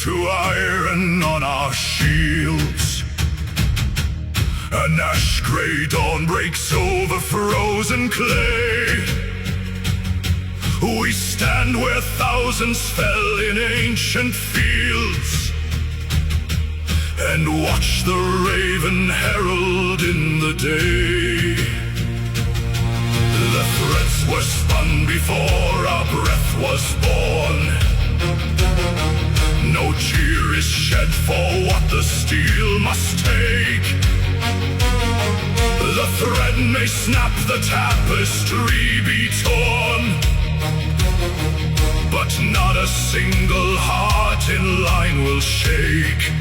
to iron on our shields. An ash-gray dawn breaks over frozen clay. We stand where thousands fell in ancient fields, and watch the raven herald in the day. The threads were spun before our breath was born. No tear is shed for what the steel must take. The thread may snap, the tapestry be torn, but not a single heart in line will shake.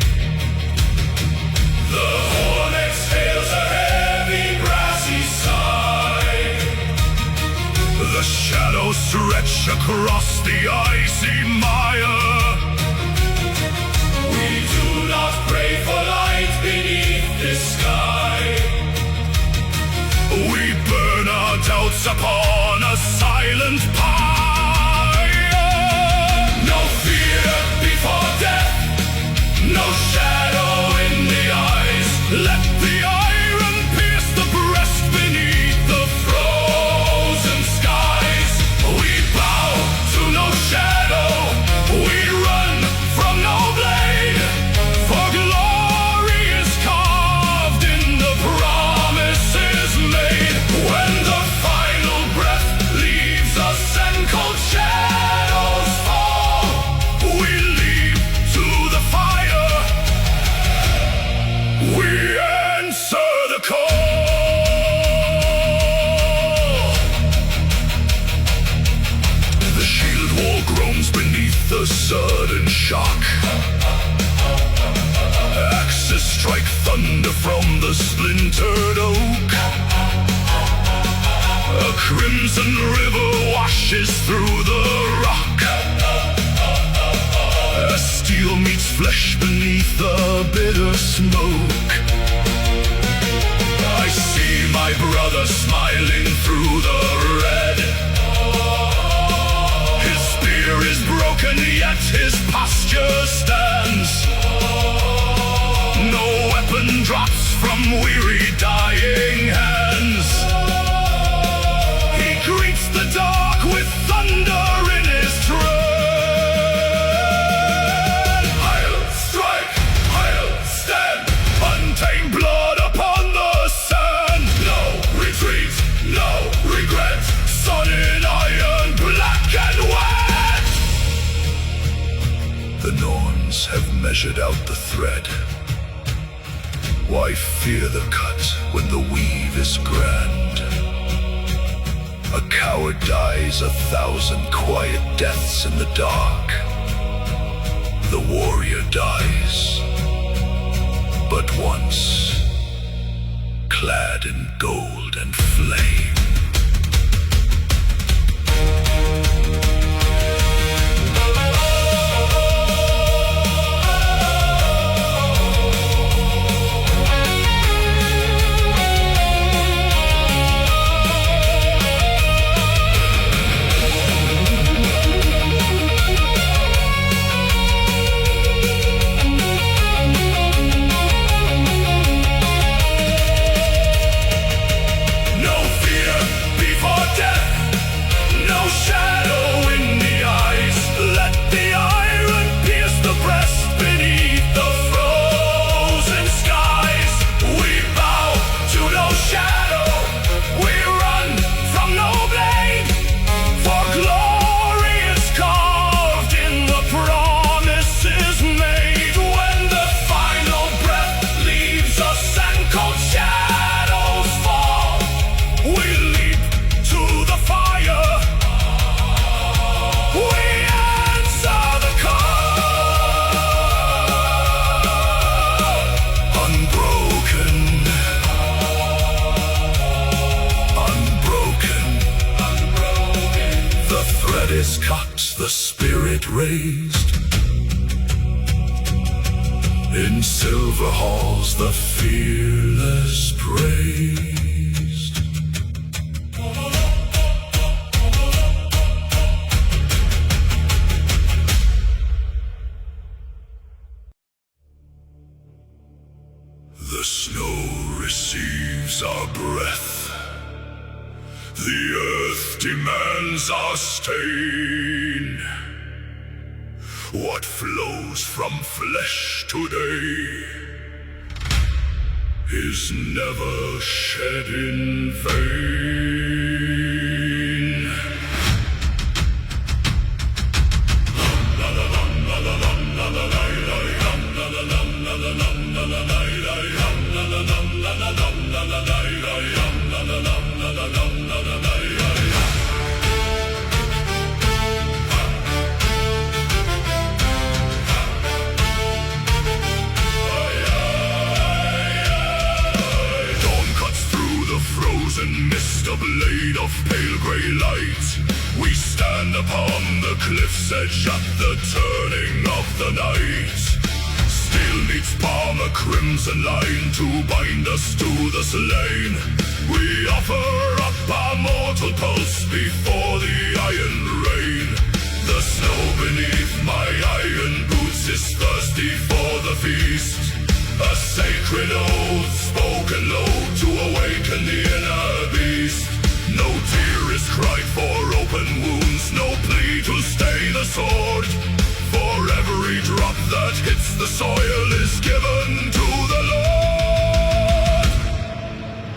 The horn exhales a heavy grassy sigh. The shadows stretch across the icy mire. We do not pray for light beneath this sky. We burn our doubts upon a silent pyre. No fear before death, no shadow in the eyes. Let the iron pierce the breast beneath the frozen skies. We bow to no shadow, we run from no blade, for glory is carved in the promises made. When the final breath leaves us and cold shadows fall, we leap to the fire, we answer the call. The shield wall groans beneath the sudden shock. Axes strike thunder from the splintered oak. A crimson river washes through the rock. As steel meets flesh beneath the bitter smoke, I see my brother smiling through the red. His spear is broken, yet his posture stands. No weapon drops from weary dying hands. He greets the dark with thunder in his tread. I'll strike, I'll stand, untamed blood upon the sand. No retreat, no regret, sun in iron, black and wet. The Norns have measured out the thread. Why fear the cut when the weave is grand? A coward dies 1,000 quiet deaths in the dark. The warrior dies but once, clad in gold and flame. Is cut, the spirit raised. In silver halls the fearless praised. hands are stained. What flows from flesh today is never shed in vain. Mist, a blade of pale grey light. We stand upon the cliff's edge at the turning of the night. Steel meets palm, a crimson line to bind us to the slain. We offer up our mortal pulse before the iron rain. The snow beneath my iron boots is thirsty for the feast. A sacred oath spoken low to awaken the inner beast. No tear is cried for open wounds, no plea to stay the sword. For every drop that hits the soil is given to the Lord.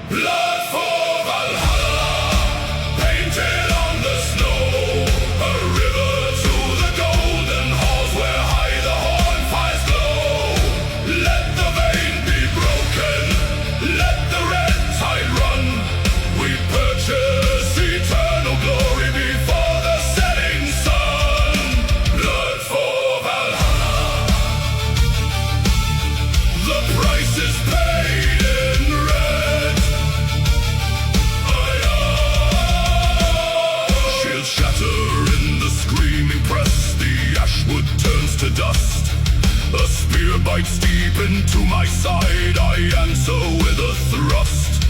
Blood for Valhalla, painted on the snow. A river to the golden halls where high the horn fires glow. Let the vein be broken, let the red tide run. We purchase eternal glory before the setting sun. Blood for Valhalla, the price is paid in red. Shields shatter in the screaming press, the ashwood turns to dust. A spear bites deep into my side, I answer with a thrust.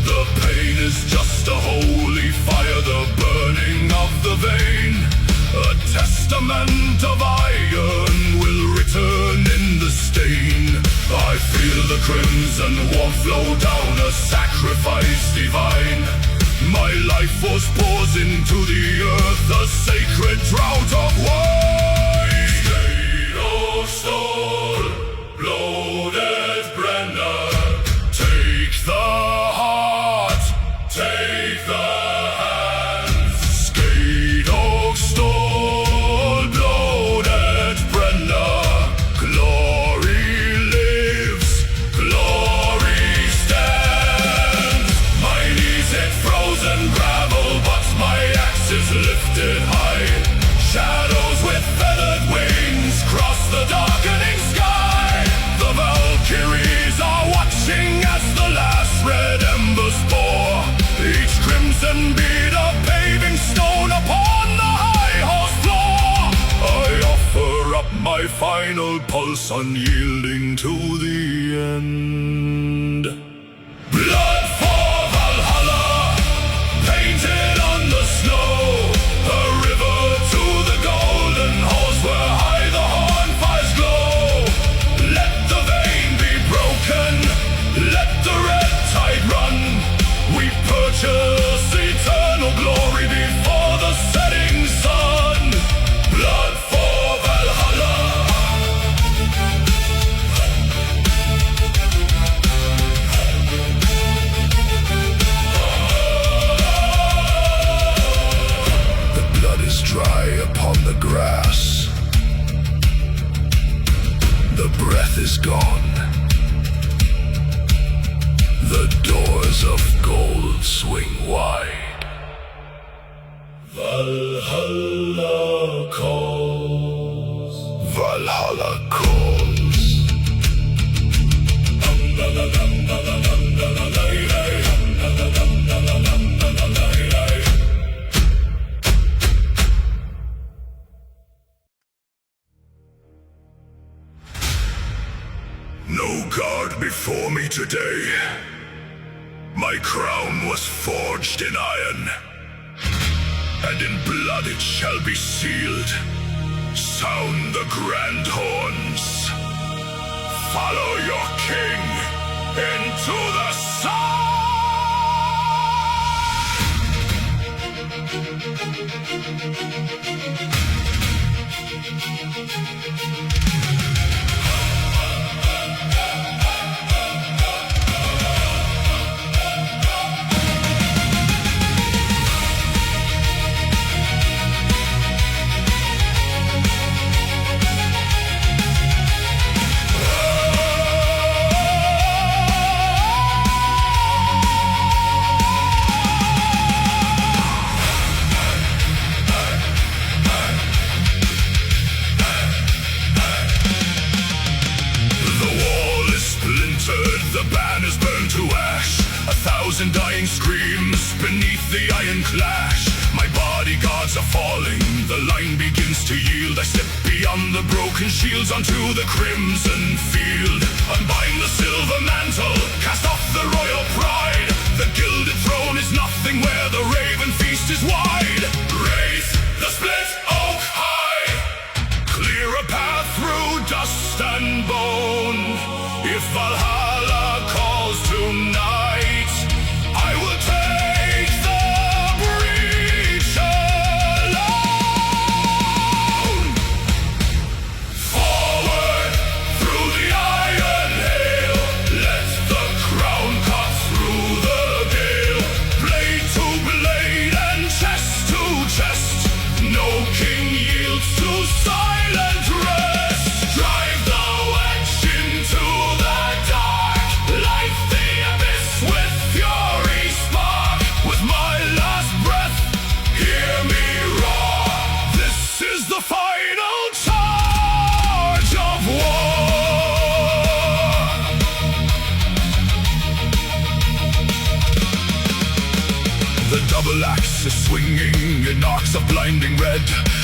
The pain is just a holy fire, the burning of the vein. A testament of iron will return in the stain. I feel the crimson warmth flow down, a sacrifice divine. My life was poured into the earth, a sacred drought of wine. State of soul, bloated Brenna, take the heart, take the hands. Skate of stone, bloated Brenna, glory lives, glory stands. My knees hit frozen gravel, but my axe is lifted high. Shadows with feathered wings cross the darkening sky. The Valkyries are watching as the last red embers pour. Each crimson bead a paving stone upon the high horse floor. I offer up my final pulse, unyielding to the end. Blood for Valhalla, painted on the snow. A river to the golden halls where high the horn fires glow. Let the vein be broken, let the red tide run. We purchase eternal glory before the setting sun. Blood for Valhalla. The blood is dry upon the grass. The breath is gone. The doors of gold swing wide. Valhalla calls. Valhalla calls. No guard before me today. My crown was forged in iron, and in blood it shall be sealed. Sound the grand horns. Follow your king into the sun! The banners burn to ash, 1,000 dying screams beneath the iron clash. My bodyguards are falling, the line begins to yield. I step beyond the broken shields onto the crimson field. Unbind the silver mantle, cast off the royal pride. The gilded throne is nothing where the raven feast is wide. Raise the split oak high, clear a path through dust and bone. If Valhalla calls tonight, I will take the breach alone. Forward through the iron hail, let the crown cut through the gale. Blade to blade and chest to chest, no king yields to silent rest. Drive the wedge into the dark, light the abyss with fury spark. With my last breath, hear me roar. This is the final charge of war. The double axe is swinging in arcs of blinding red.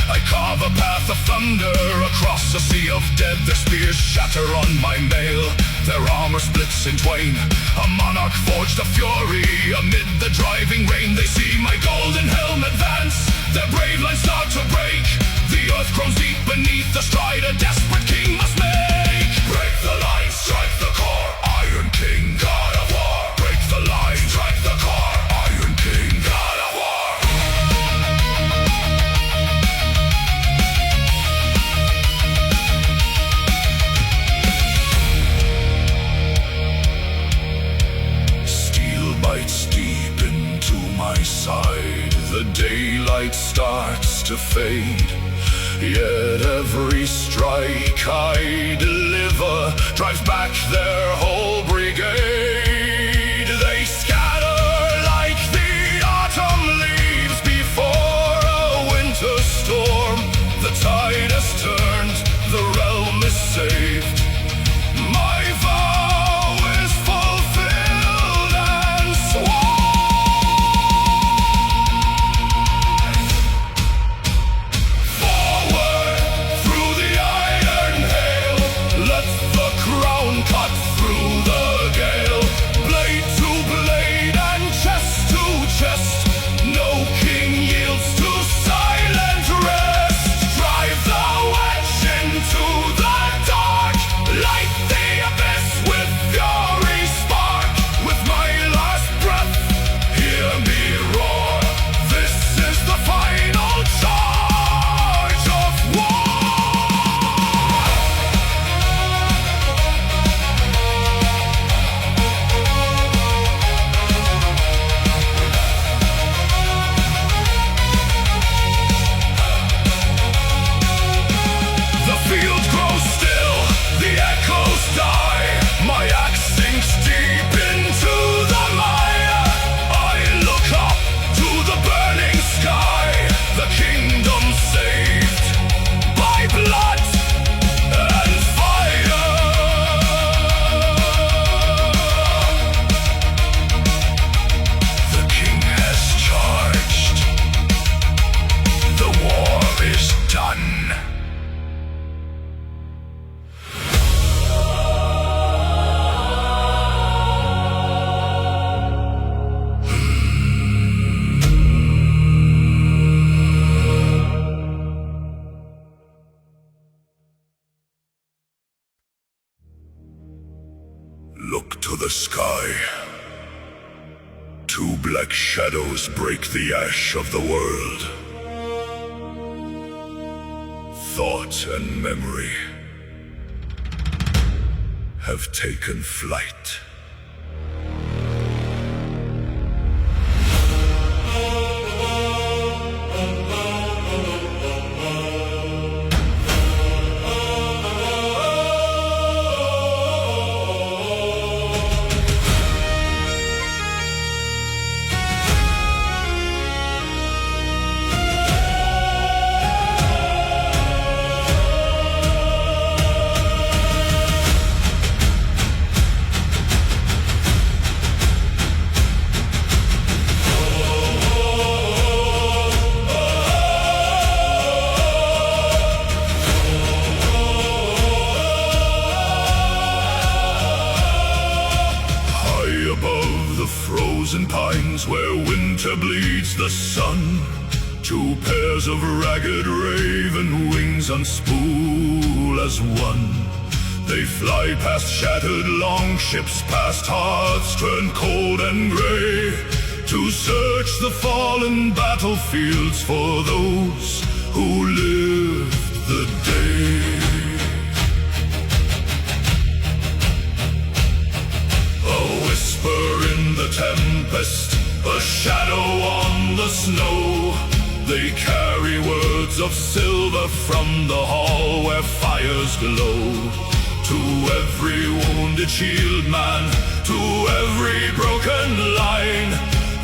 I carve a path of thunder across a sea of dead. Their spears shatter on my mail, their armor splits in twain. A monarch forged of fury amid the driving rain. They see my golden helm advance, their brave lines start to break. The earth grows deep beneath the stride a desperate king must make. Break the line, strike the core, Iron King, God of War. Break the line, strike the core, Iron King, God of War. Bites deep into my side. The daylight starts to fade, yet every strike I deliver drives back their whole brigade. They scatter like the autumn leaves before a winter storm. The tide has turned, the realm is saved. My vow is fulfilled and sworn. Forward through the iron hail, let the crown cut through the gale. Blade to blade and chest to chest, no king yields to silent rest. Drive the wedge into the dark, light the abyss with fury spark. With my last breath, hear me roar. This is the final charge of war. The field grows still, the echoes die. My axe sinks deep into the mire. I look up to the burning sky, the kingdom saved by blood and fire. The king has charged. The war is done. Look to the sky, Two black shadows break the ash of the world. Thought and memory have taken flight. Frozen pines where winter bleeds the sun, two pairs of ragged raven wings unspool as one. They fly past shattered longships, past hearts turned cold and gray, to search the fallen battlefields for those who lived the day. In the tempest, a shadow on the snow, they carry words of silver from the hall where fires glow. To every wounded shield man, to every broken line,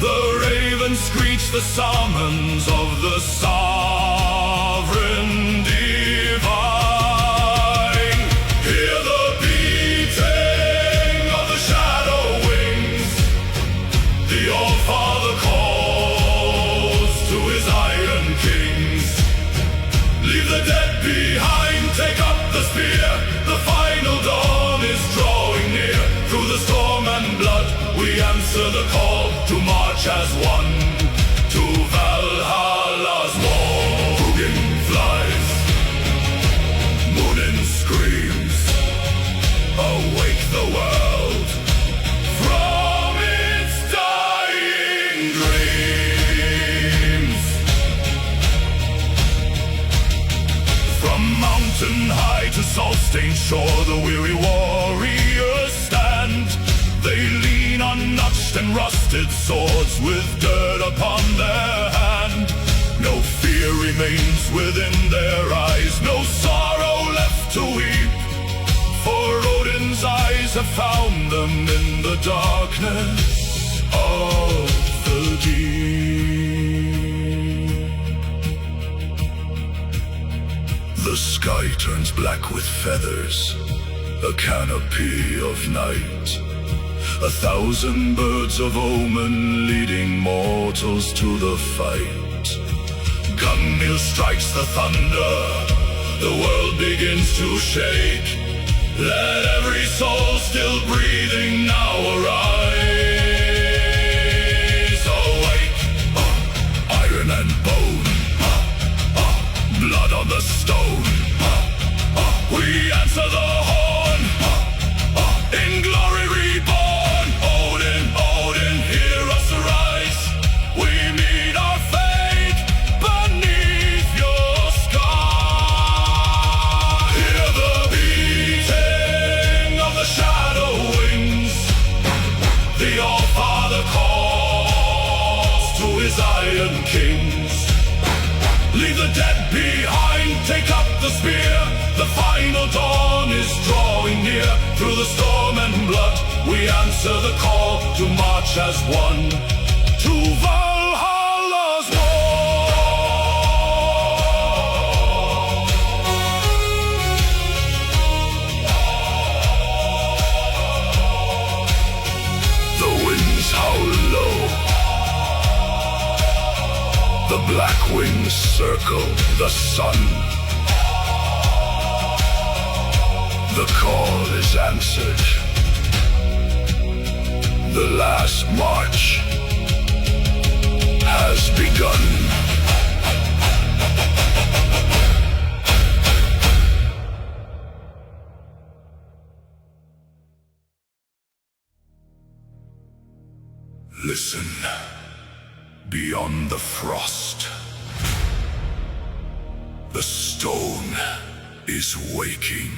the ravens screech the summons of the sovereign divine. Hear the beating of the shadow wings. The All-Father calls to his iron kings. Leave the dead behind, take up the spear. The final dawn is drawing near. Through the storm and blood, we answer the call to march as one to Valhalla's wall. Hugin flies, Munin screams, awake the world from its dying dreams. From mountain high to salt-stained shore, the weary warriors stand. They lean on notched and rusted swords with dirt upon their hand. No fear remains within their eyes, no sorrow left to weep, for Odin's eyes have found them in the darkness of the deep. The sky turns black with feathers, a canopy of night. 1,000 birds of omen leading mortals to the fight. Gungnir strikes the thunder, the world begins to shake. Let every soul still breathing now arise. Awake, iron and bone, blood on the stone. We answer the horn, in glory reborn. Odin, Odin, hear us arise. We meet our fate beneath your sky. Hear the beating of the shadow wings. The All-Father calls to his iron kings. Leave the dead behind, take up the spear. The final dawn is drawing near. Through the storm and blood, we answer the call to march as one to Valhalla's wall. The winds howl low, the black wings circle the sun. The call is answered. The last march has begun. Listen, beyond the frost, the stone is waking.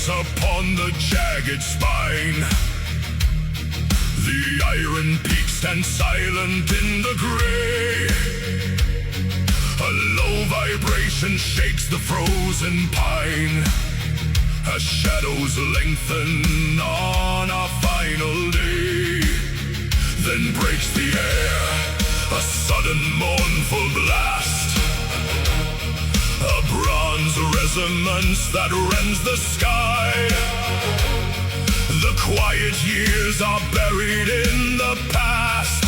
Upon the jagged spine, the iron peak stands silent in the gray. A low vibration shakes the frozen pine as shadows lengthen on our final day. Then breaks the air a sudden mournful blast, a bronze resonance that rends the sky. The quiet years are buried in the past.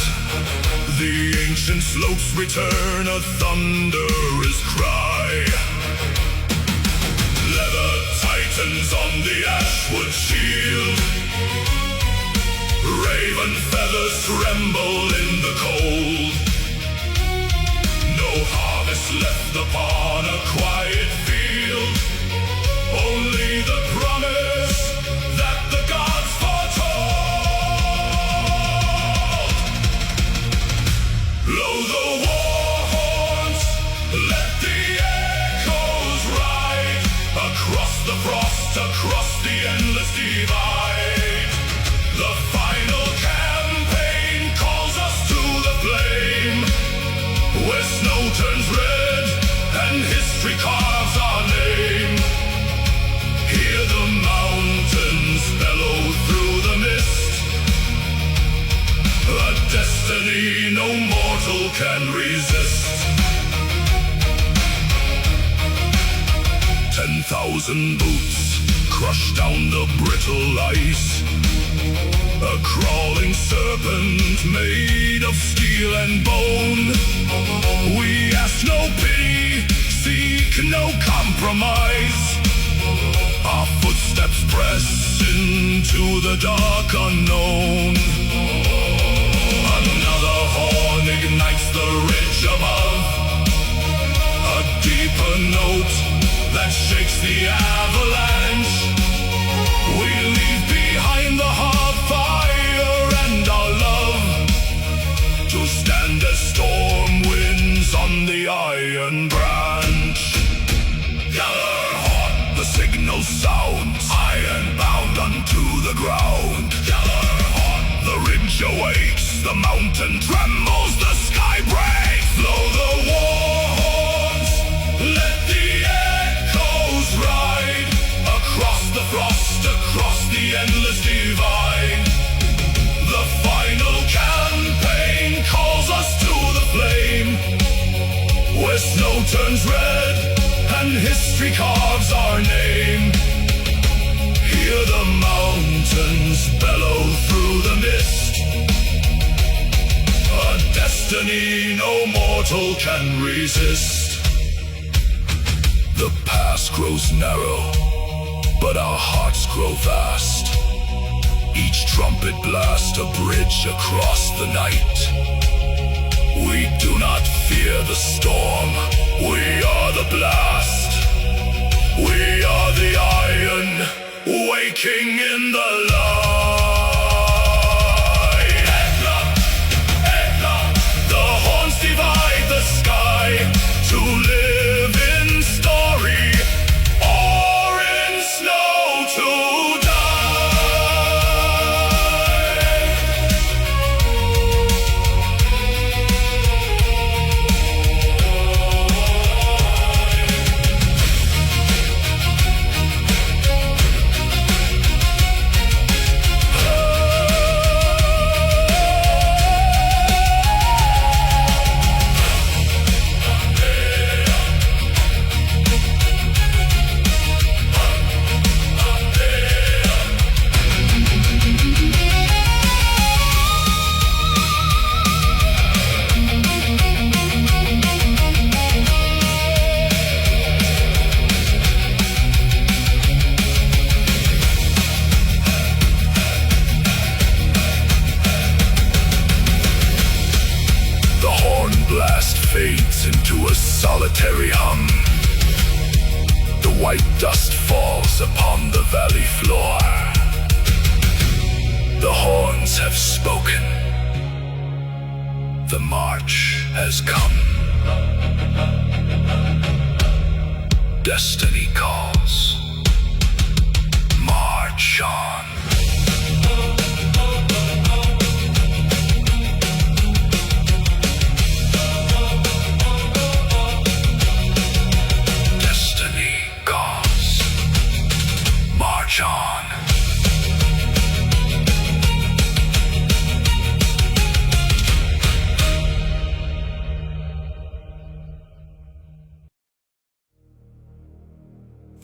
The ancient slopes return a thunderous cry. Leather tightens on the ashwood shield. Raven feathers tremble in the cold. No harvest left upon a quiet field, only the promise that the gods foretold. Blow the war horns, let the echoes ride across the frost, across the endless divide. The final campaign calls us to the flame, where snow turns red and history carves our name. Hear the mountains bellow through the mist, a destiny no mortal can resist. 10,000 boots crush down the brittle ice, a crawling serpent made of steel and bone. We ask no pity, seek no compromise. Our footsteps press into the dark unknown. Another horn ignites the ridge above, a deeper note that shakes the avalanche. We leave behind the hearth fire and our love, to stand as storm winds on the iron branch. Gather hot, the signal sounds, iron bound unto the ground. Gather hot, the ridge awakes, the mountain trembles, the sky breaks. Blow the war horns, let the echoes ride across the frost, across the endless divide. The final campaign calls us to the flame, where snow turns red and history carves our name. Hear the mountains bellow through the mist, a destiny no mortal can resist. The past grows narrow, but our hearts grow vast. Each trumpet blast a bridge across the night. We do not fear the storm, we are the blast. We are the iron, waking in the light. Ekla, Ekla, the horns divide the sky, to live in story or in snow to die. solitary hum. The white dust falls upon the valley floor. The horns have spoken. The march has come. Destiny calls. March on. Destiny calls. March on.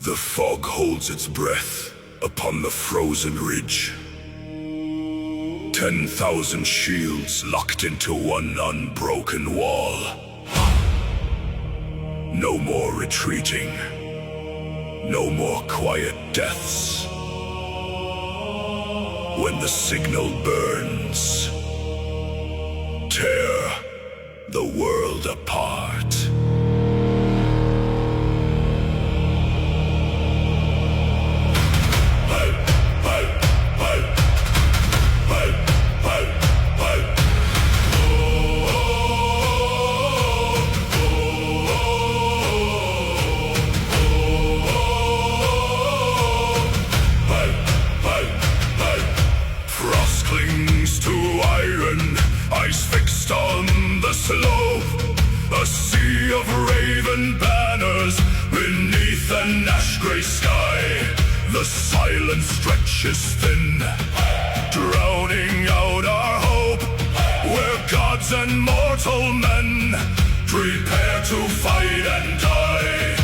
The fog holds its breath upon the frozen ridge. 10,000 shields locked into one unbroken wall. No more retreating. No more quiet deaths. When the signal burns, tear the world apart. Ice fixed on the slope, a sea of raven banners beneath an ash-gray sky. The silence stretches thin, drowning out our hope, where gods and mortal men prepare to fight and die.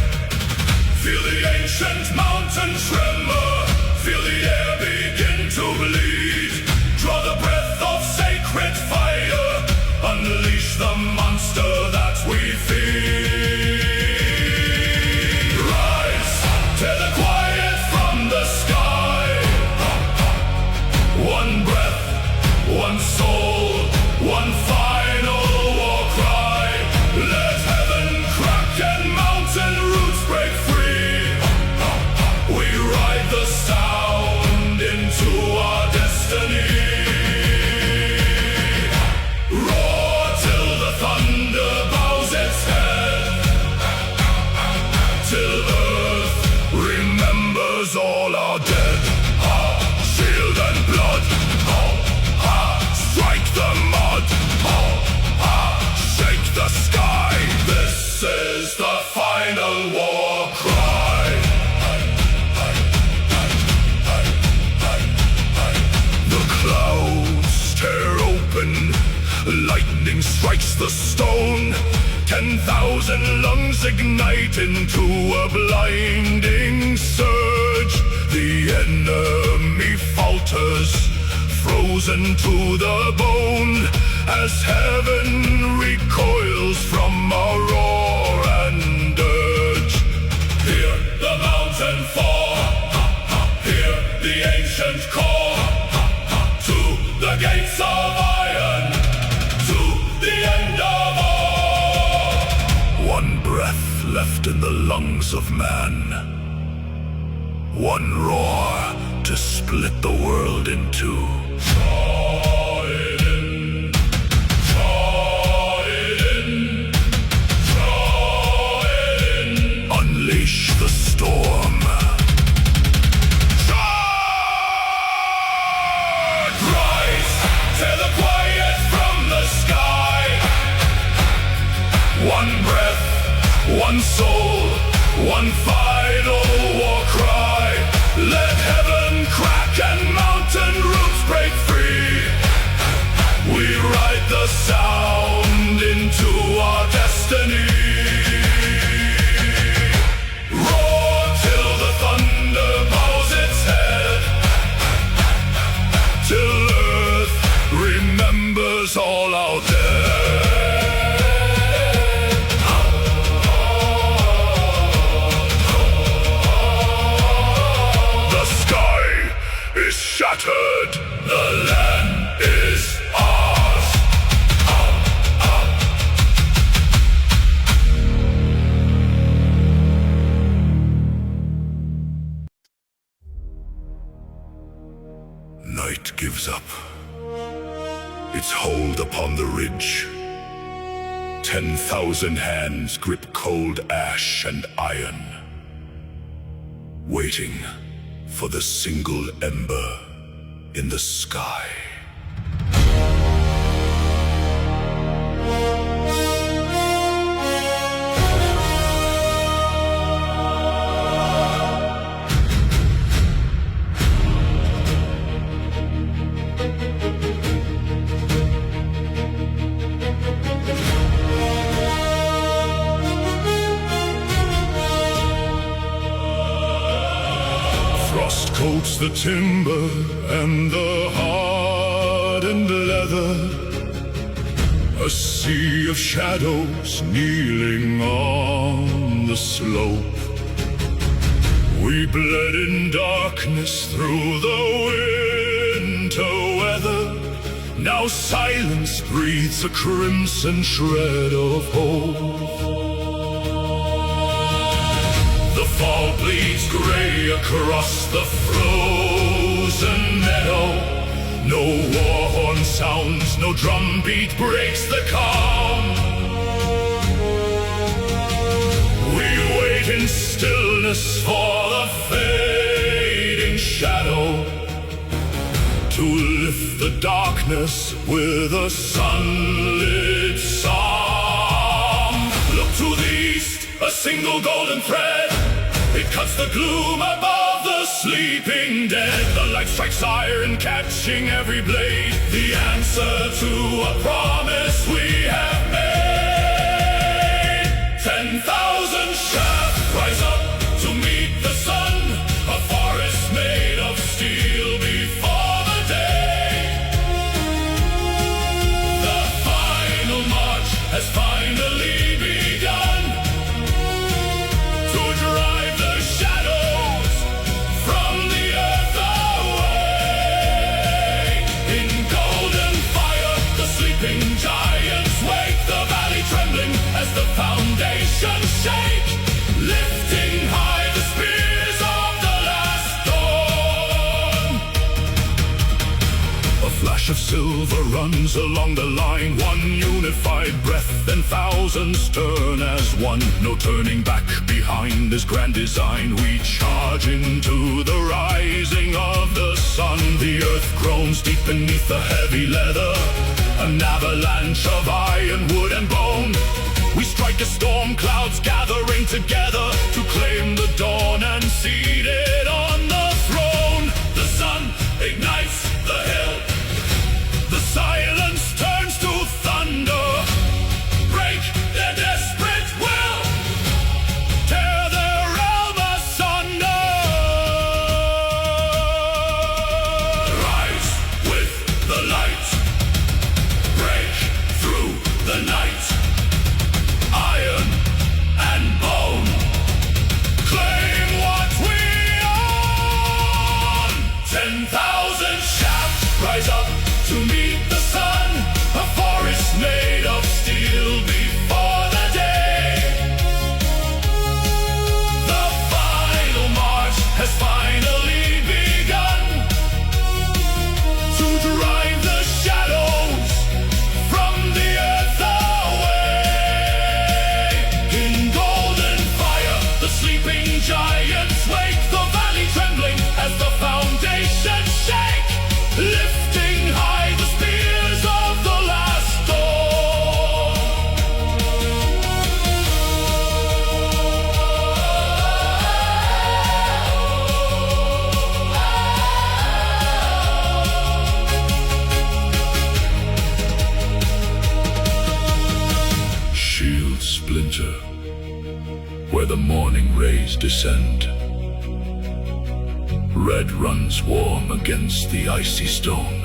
Feel the ancient mountain tremor, feel the air begin to bleed. Draw the breath of sacred fire, unleash the monster that we feed. Rise, tear the quiet from the sky. One breath, one soul, one final war cry. Let heaven crack and mountain roots break free. We ride the sound into our destiny. All are dead. Shield and blood. Strike the mud. Shake the sky. This is the final war cry. The clouds tear open. Lightning strikes the stone. 10,000 lungs ignite into a blinding surge. The enemy falters, frozen to the bone, as heaven recoils from our roar and dirge. Hear the mountain fall, hear the ancient call, to the gates of iron, to the end of all. One breath left in the lungs of man. One roar to split the world in two. Draw it in, draw it in, draw it in. Unleash the storm. Charge! Rise, tear the quiet from the sky. One breath, one soul, one final war cry. Let heaven crack and mountain roots break free. We ride the sound into our destiny. Roar till the thunder bows its head, till earth remembers all our dead. Shattered, the land is ours. night gives up its hold upon the ridge. 10,000 hands grip cold ash and iron, waiting for the single ember in the sky. Frost coats the timber and the hardened leather, a sea of shadows kneeling on the slope. We bled in darkness through the winter weather. Now silence breathes a crimson shred of hope. The fall bleeds gray across the frozen meadow. No war horn sounds, no drumbeat breaks the calm. We wait in stillness for the fading shadow to lift the darkness with a sunlit song. Look to the east, a single golden thread. It cuts the gloom above the sleeping dead. The light strikes iron, catching every blade. The answer to a promise we have made. 10,000 shafts rise up to meet the sun. A forest made of steel before the day. The final march has finally begun to drive the shadows from the earth away. In golden fire, the sleeping giants wake, the valley trembling as the foundations shake, lifting high the spears of the last dawn. A flash of silver runs along the line, one unified breath, then thousands turn as one. No turning back behind this grand design. We charge into the rising of the sun. The earth groans deep beneath the heavy leather, an avalanche of iron, wood and bone. We strike as storm clouds gathering together to claim the dawn and seated on the throne. The sun ignites the hill, the silence turns to thunder. Break their desperate will, tear their realm asunder. Rise with the light, break through the night. Iron and bone, claim what we own. 10,000 shafts rise up to meet the sun. A forest made of steel before the day. The final march has finally begun to drive the shadows from the earth away. In golden fire, the sleeping giants wake, the valley trembling as the foundations shake, lifting high the spears of the last dawn. Shields splinter where the morning rays descend. Red runs warm against the icy stone.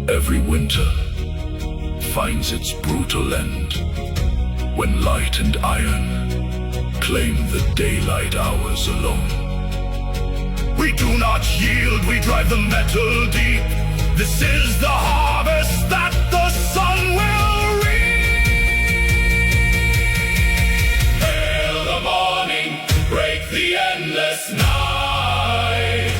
Every winter finds its brutal end when light and iron claim the daylight hours alone. We do not yield, we drive the metal deep. This is the harvest that the sun will reap. Hail the morning, break the endless night.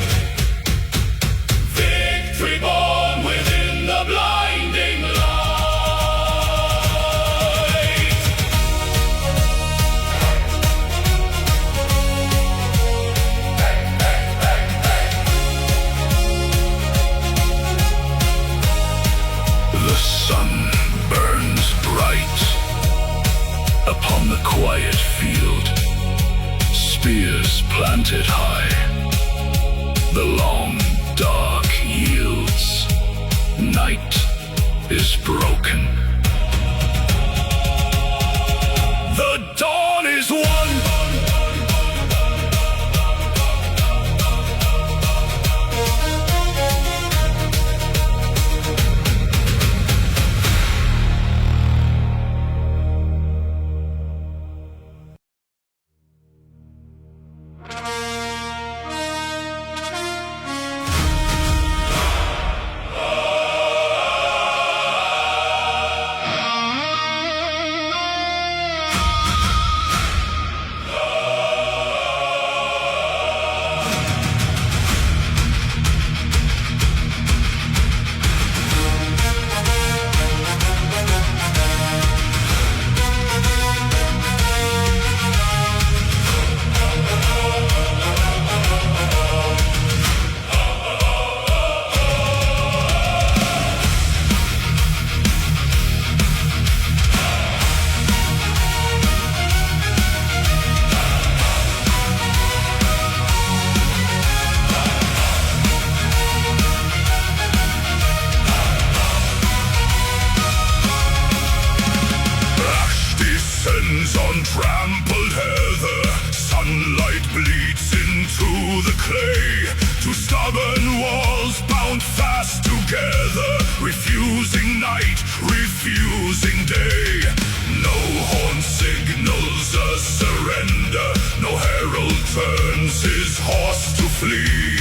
clay, two stubborn walls bound fast together, refusing night, refusing day. No horn signals a surrender, no herald turns his horse to flee.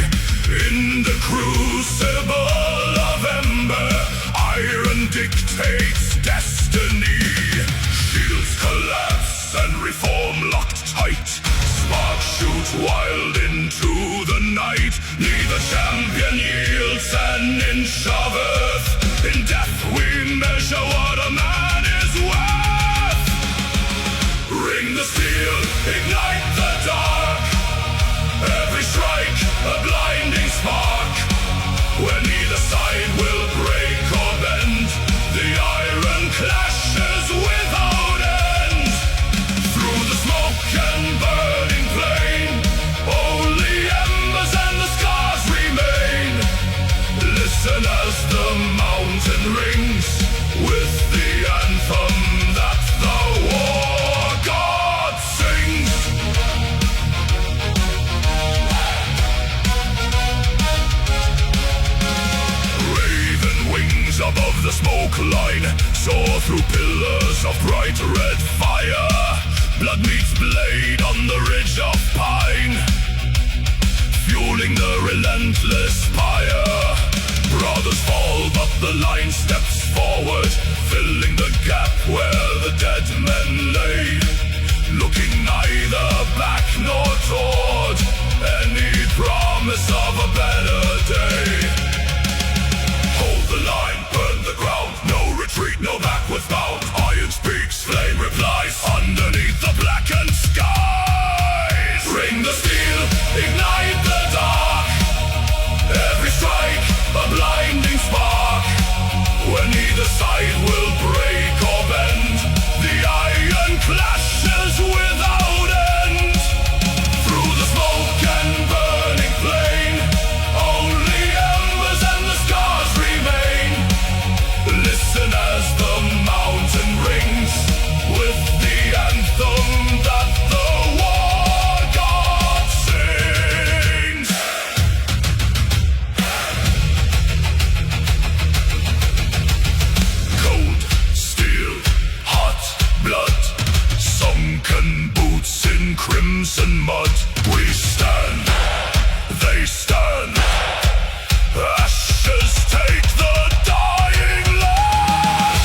In the crucible of ember, iron dictates destiny. Shields collapse and reform locked tight, sparks shoot wild into the night. Neither champion yields an inch of earth. In death we measure what a man is worth. Ring the steel, ignite the dark. Every strike a blinding spark, where neither side will break or bend. The iron clashes without end. Through the smoke and burning plain, only embers and the scars remain. Listen as the mountain rings with the anthem that the war god sings. Raven wings above the smoke line soar through pillars of bright red fire. Blood meets blade on the ridge of pine, fueling the relentless fire. Brothers fall, but the line steps forward, filling the gap where the dead men lay. Looking neither back nor toward any promise of a better day. Hold the line, burn the ground, no retreat, no backwards bound. Iron speaks, flame replies, underneath the blackened skies. Ring the steel, ignite the dark. Every strike a blinding spark, where neither side will break or bend. The iron clashes without end. Through the smoke and burning plain, only embers and the scars remain. Listen as the mountain rings with the anthem that the war god sings. Cold, steel, hot blood, sunken boots in crimson mud. We stand, they stand. Ashes take the dying land.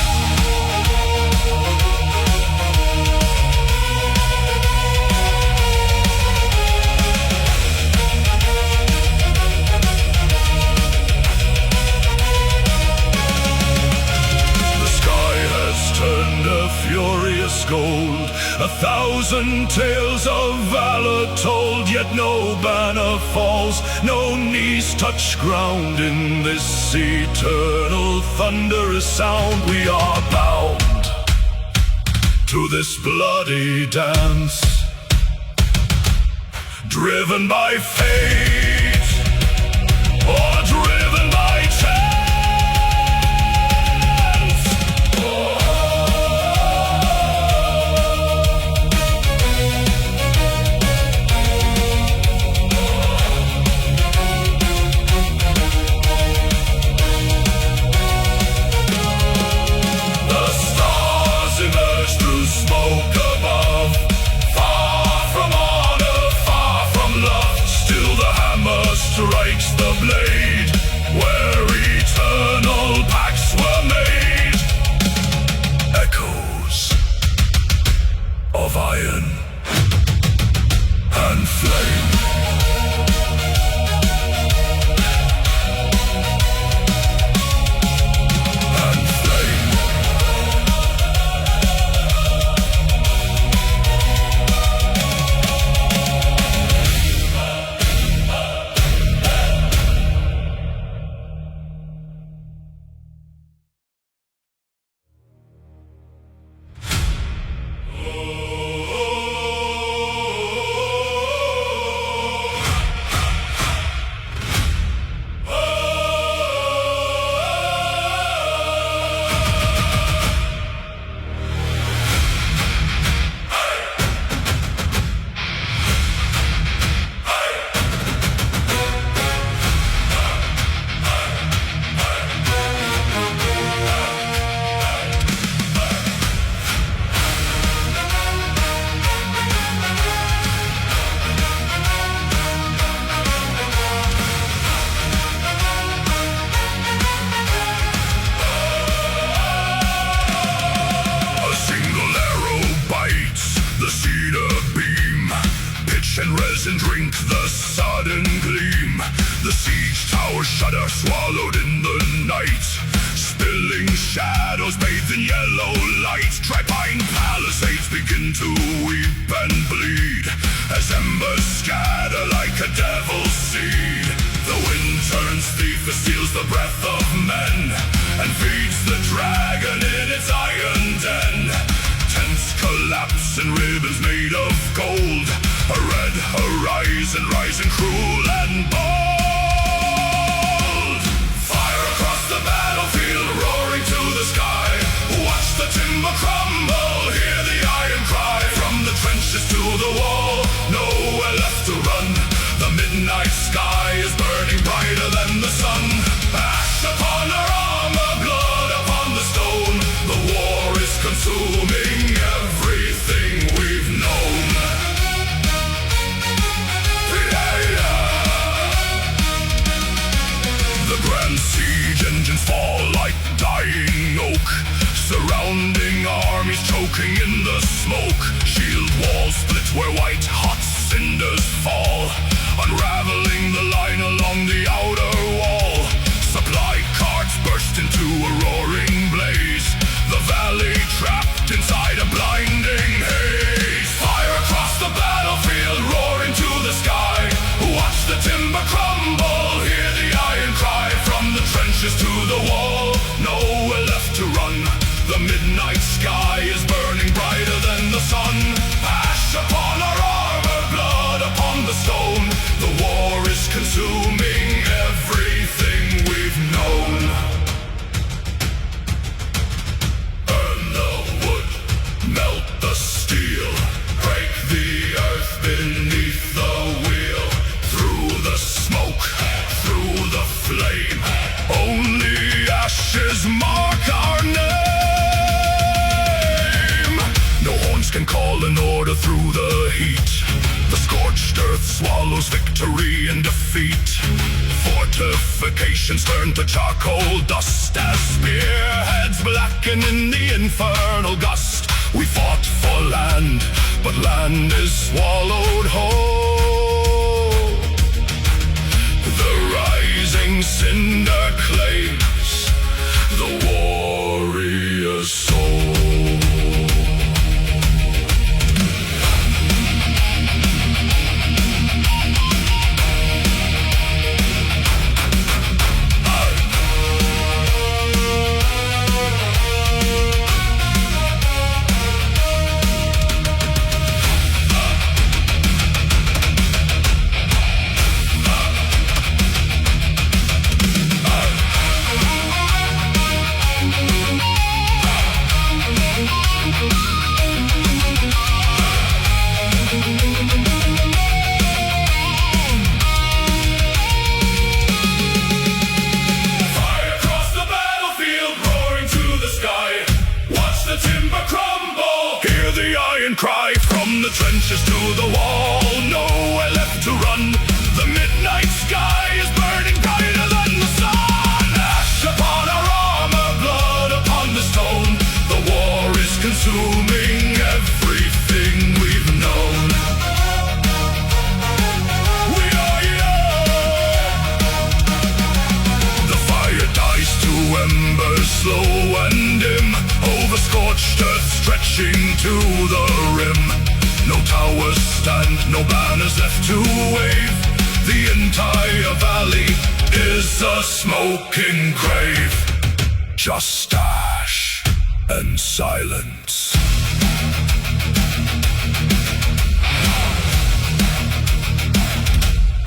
The sky has turned a furious gold, 1,000 tales of valor told, yet no banner falls, no knees touch ground. In this eternal thunderous sound we are bound to this bloody dance, driven by fate or driven by chance. The stars emerge through smoke above, far from honor, far from love. Still the hammer strikes the blade, where eternal pacts were made. Echoes of iron and flame. And flame. sudden gleam. The siege towers shudder, swallowed in the night. Spilling shadows bathed in yellow light. Tripine palisades begin to weep and bleed as embers scatter like a devil's seed. The wind turns thief, it steals the breath of men and feeds the dragon in its iron den. Tents collapse and ribbons made of gold. A red horizon rising cruel and bold. Fire across the battlefield, roaring to the sky. Watch the timber crumble, hear the iron cry. From the trenches to the wall, nowhere left to run. The midnight sky is burning brighter than the sun. Ash upon our armor, blood upon the stone. The war is consuming everything we've known. The grand siege engines fall like dying oak, surrounding armies choking in the smoke. Shield walls split where white hot cinders fall, unraveling the line along the outer wall. Supply carts burst into a roaring blaze, the valley trapped inside a blinding haze. Fire across the battlefield, roaring to the sky. Watch the timber crumble, hear the iron cry. From the trenches to the wall, nowhere left to run. The midnight sky is burning brighter than the sun. Ash upon our armor, blood upon the stone. The war is consuming everything we've known. Burn the wood, melt the steel, break the earth beneath the wheel. Through the smoke, through the flame, only ashes mark our name. No horns can call an order through the heat. The scorched earth swallows victory and defeat. Fortifications turn to charcoal dust as spearheads blacken in the infernal gust. We fought for land, but land is swallowed whole. The rising cinder claims the warrior's soul. Cry from the trenches to the wall, nowhere left to run. The midnight sky is burning brighter than the sun. Ash upon our armor, blood upon the stone. The war is consuming everything we've known. We are young. The fire dies to embers slow and dim, over scorched earth stretching to the rim. No towers stand, no banners left to wave. The entire valley is a smoking grave. Just ash and silence.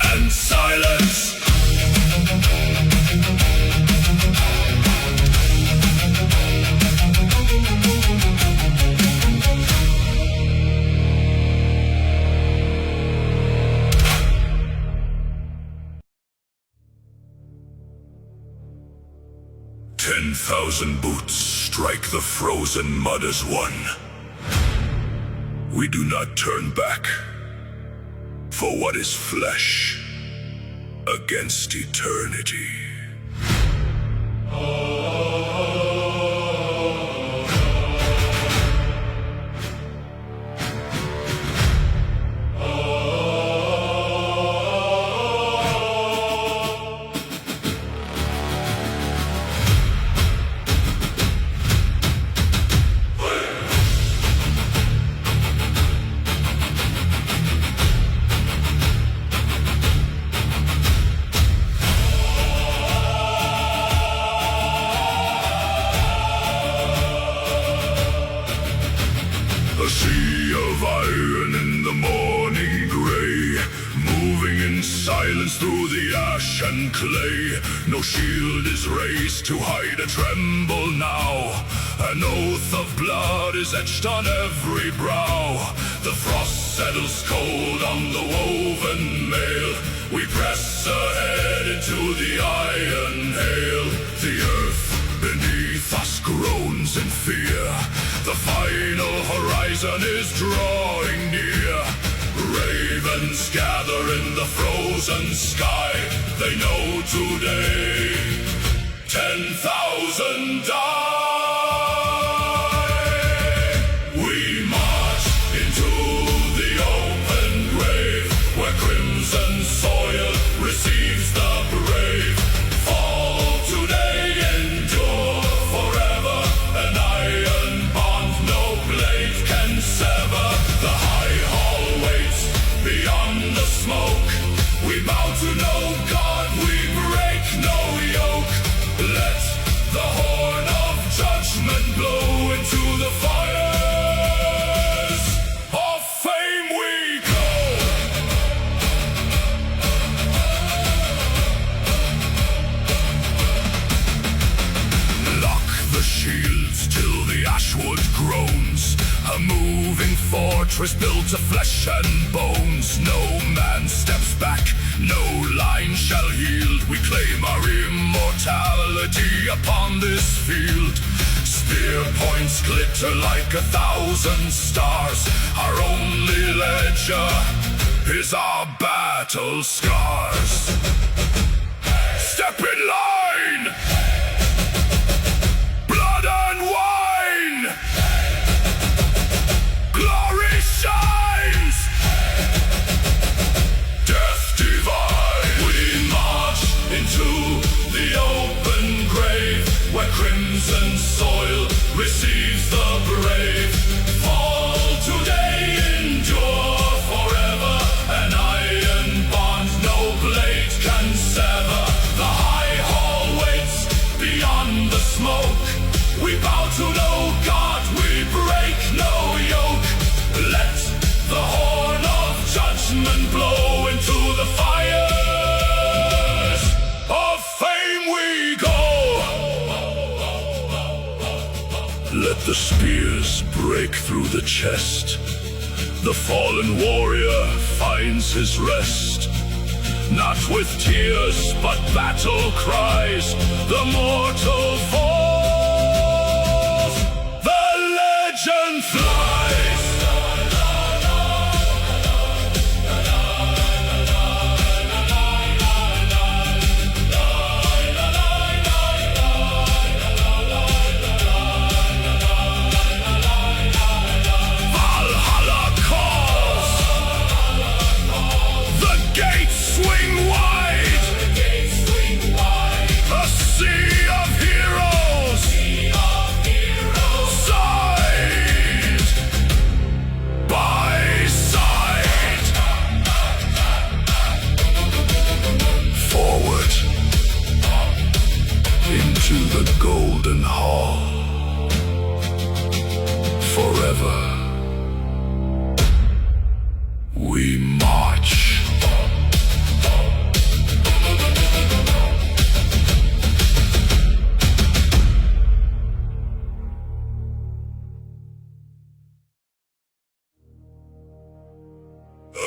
And silence. 10,000 boots strike the frozen mud as one. We do not turn back, for what is flesh against eternity? the ash and clay. No shield is raised to hide a tremble now. An oath of blood is etched on every brow. The frost settles cold on the woven mail. We press ahead into the iron hail. The earth beneath us groans in fear. The final horizon is drawing near. Ravens gather in the frozen sky. They know today 10,000 die. We march into the open grave, where crimson soil receives the brave. Fall today, endure forever. An iron bond no blade can sever. The high hall waits beyond the smoke. We bow to no God, we break no yoke. Let the horn of judgment blow into the fires of fame we go. Lock the shields till the ashwood groans. A moving fortress built of flesh and bones. No man steps back, no line shall yield. We claim our immortality upon this field. Spear points glitter like 1,000 stars. Our only ledger is our battle scars. Step in line! Blood and wine! Glory shines! Death divine! We march into the open grave, where crimson soil receives the brave. Fall today, endure forever. An iron bond no blade can sever. The high hall waits beyond the smoke. We bow to no God, we break no yoke. Let the horn of judgment blow into the fires of fame we go. Let the spears break through the chest. The fallen warrior finds his rest. Not with tears, but battle cries. The mortal falls. The legend flies. Valhalla calls. The gates swing wide. A sea of heroes. Side by side. Forward into the golden hall. Forever we march.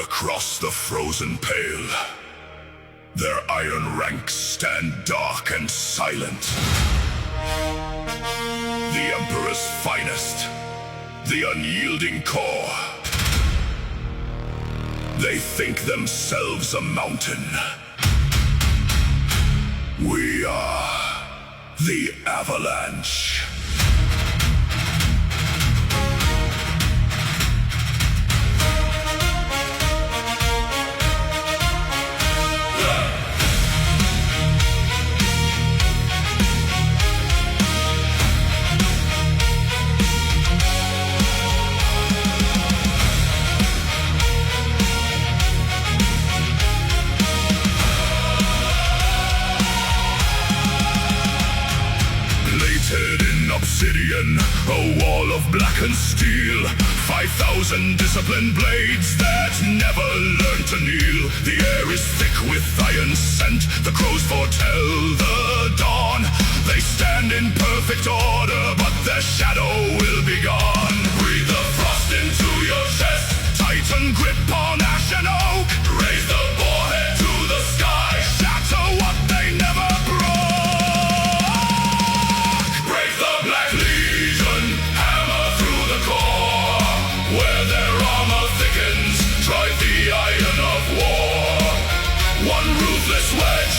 Across the frozen pale, their iron ranks stand dark and silent. The Emperor's finest, the unyielding core. They think themselves a mountain. We are the avalanche. Obsidian, a wall of blackened steel. 5,000 disciplined blades that never learn to kneel. The air is thick with iron scent, the crows foretell the dawn. They stand in perfect order, but their shadow will be gone. Breathe the frost into your chest, tighten grip on ash and oak. Raise the boarhead to the sky, shatter what they never broke. Break the Black Legion, hammer through the core. Where their armor thickens, drive the iron of war. One ruthless wedge,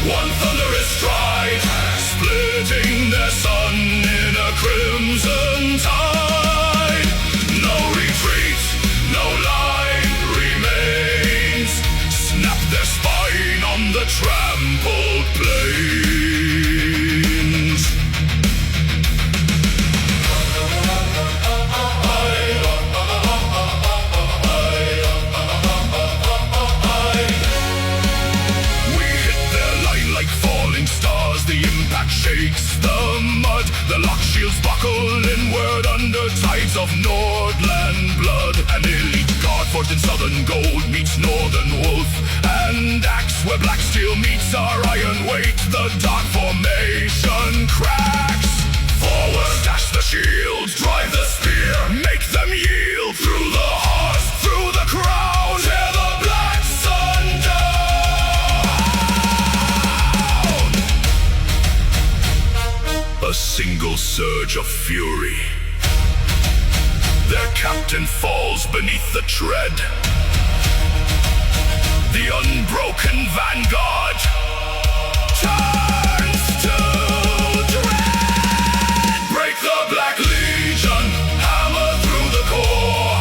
one thunderous stride, splitting their sun in a crimson tide. No retreat, no line remains. Snap their spine on the trampled plains. We hit their line like falling stars. The impact shakes the mud. The lock shields buckle inward under tides of Nordland blood. An elite guard forged in southern gold meets northern wolf and axe. Where black steel meets our iron weight, the dark formation cracks. Forward dash the shield, drive the spear, make them yield. Through the heart, through the crown, tear the black sun down. A single surge of fury, their captain falls beneath the tread. The unbroken vanguard turns to dread. Break the Black Legion, hammer through the core.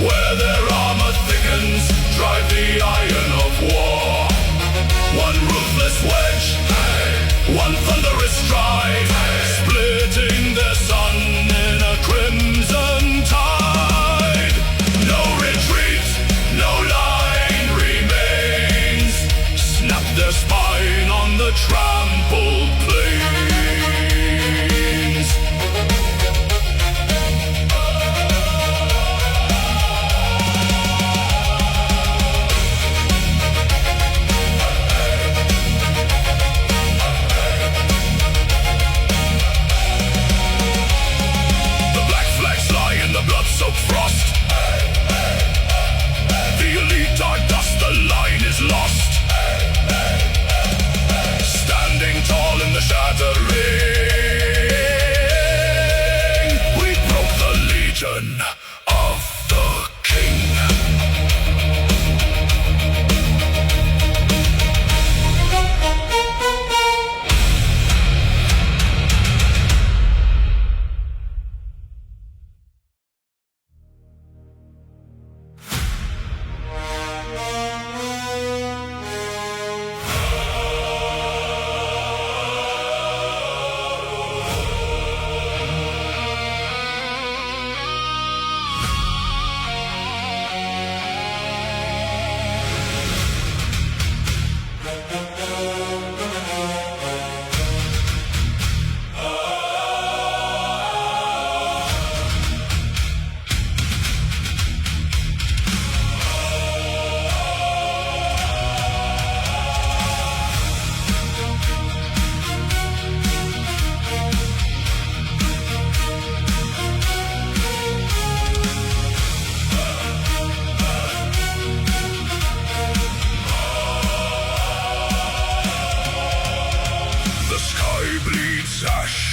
Where their armor thickens, drive the iron of war. One ruthless wedge, one thunderous stride, splitting their sun in a crimson tide. No retreat, no line remains. Snap their spine on the trampled plains. The black flags lie in the blood-soaked frost. The elite are dust, the line is lost. Standing tall in the shattering, we broke the legion of the king.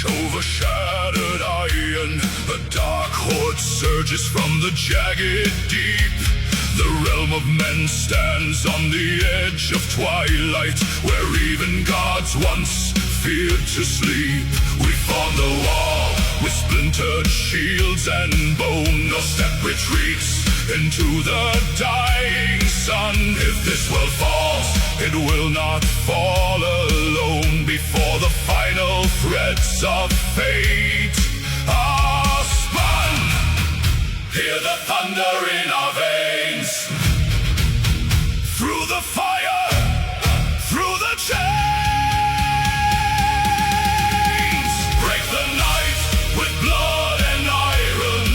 Overshadowed iron, a dark horde surges from the jagged deep. The realm of men stands on the edge of twilight, where even gods once feared to sleep. We form the wall with splintered shields and bone. No step retreats into the dying sun. If this world falls, it will not fall alone. Before the final threads of fate are spun, hear the thunder in our veins. Through the fire, through the chains, break the night with blood and iron.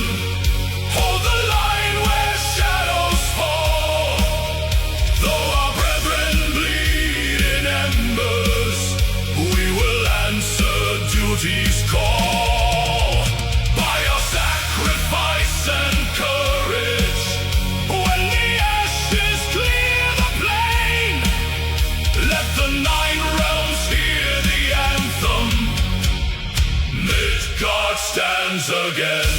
embers, we will answer duty's call. By our sacrifice and courage, when the ashes clear the plain, let the 9 realms hear the anthem. Midgard stands again.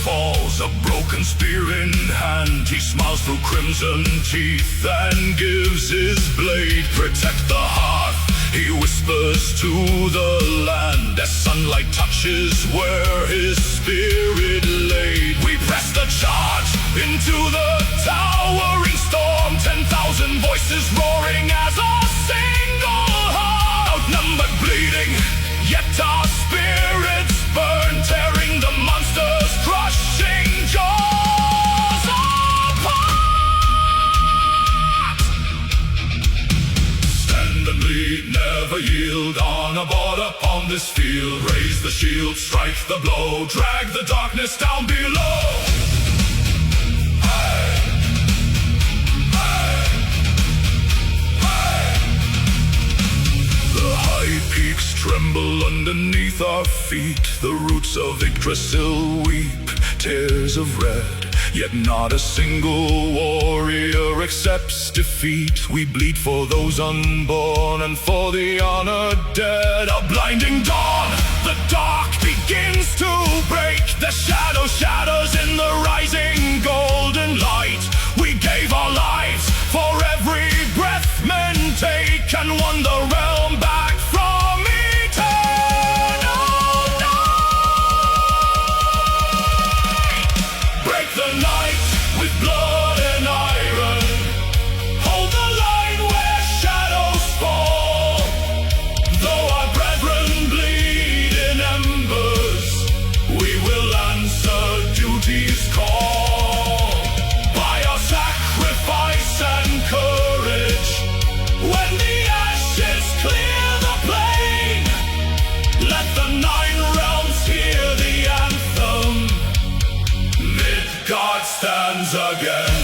Falls, a broken spear in hand. He smiles through crimson teeth and gives his blade. Protect the hearth, he whispers to the land, as sunlight touches where his spirit laid. We press the charge into the towering storm, 10,000 voices roaring as a single heart. Outnumbered, bleeding, yet our spirits burn, tearing the monsters, crushing jaws apart. Stand and bleed, never yield. On a board upon this field, raise the shield, strike the blow, drag the darkness down below. High peaks tremble underneath our feet. The roots of Yggdrasil weep tears of red. Yet not a single warrior accepts defeat. We bleed for those unborn and for the honored dead. A blinding dawn, the dark begins to break. The shadow shatters in the rising golden light. We gave our lives for every breath men take, and won the realm back from eternal night. Break the night with blood and iron. Hold the line where shadows fall. Though our brethren bleed in embers, we will answer duty's call. By our sacrifice and courage, when the ashes clear the plain, let the 9 realms hear the anthem. Midgard stands again.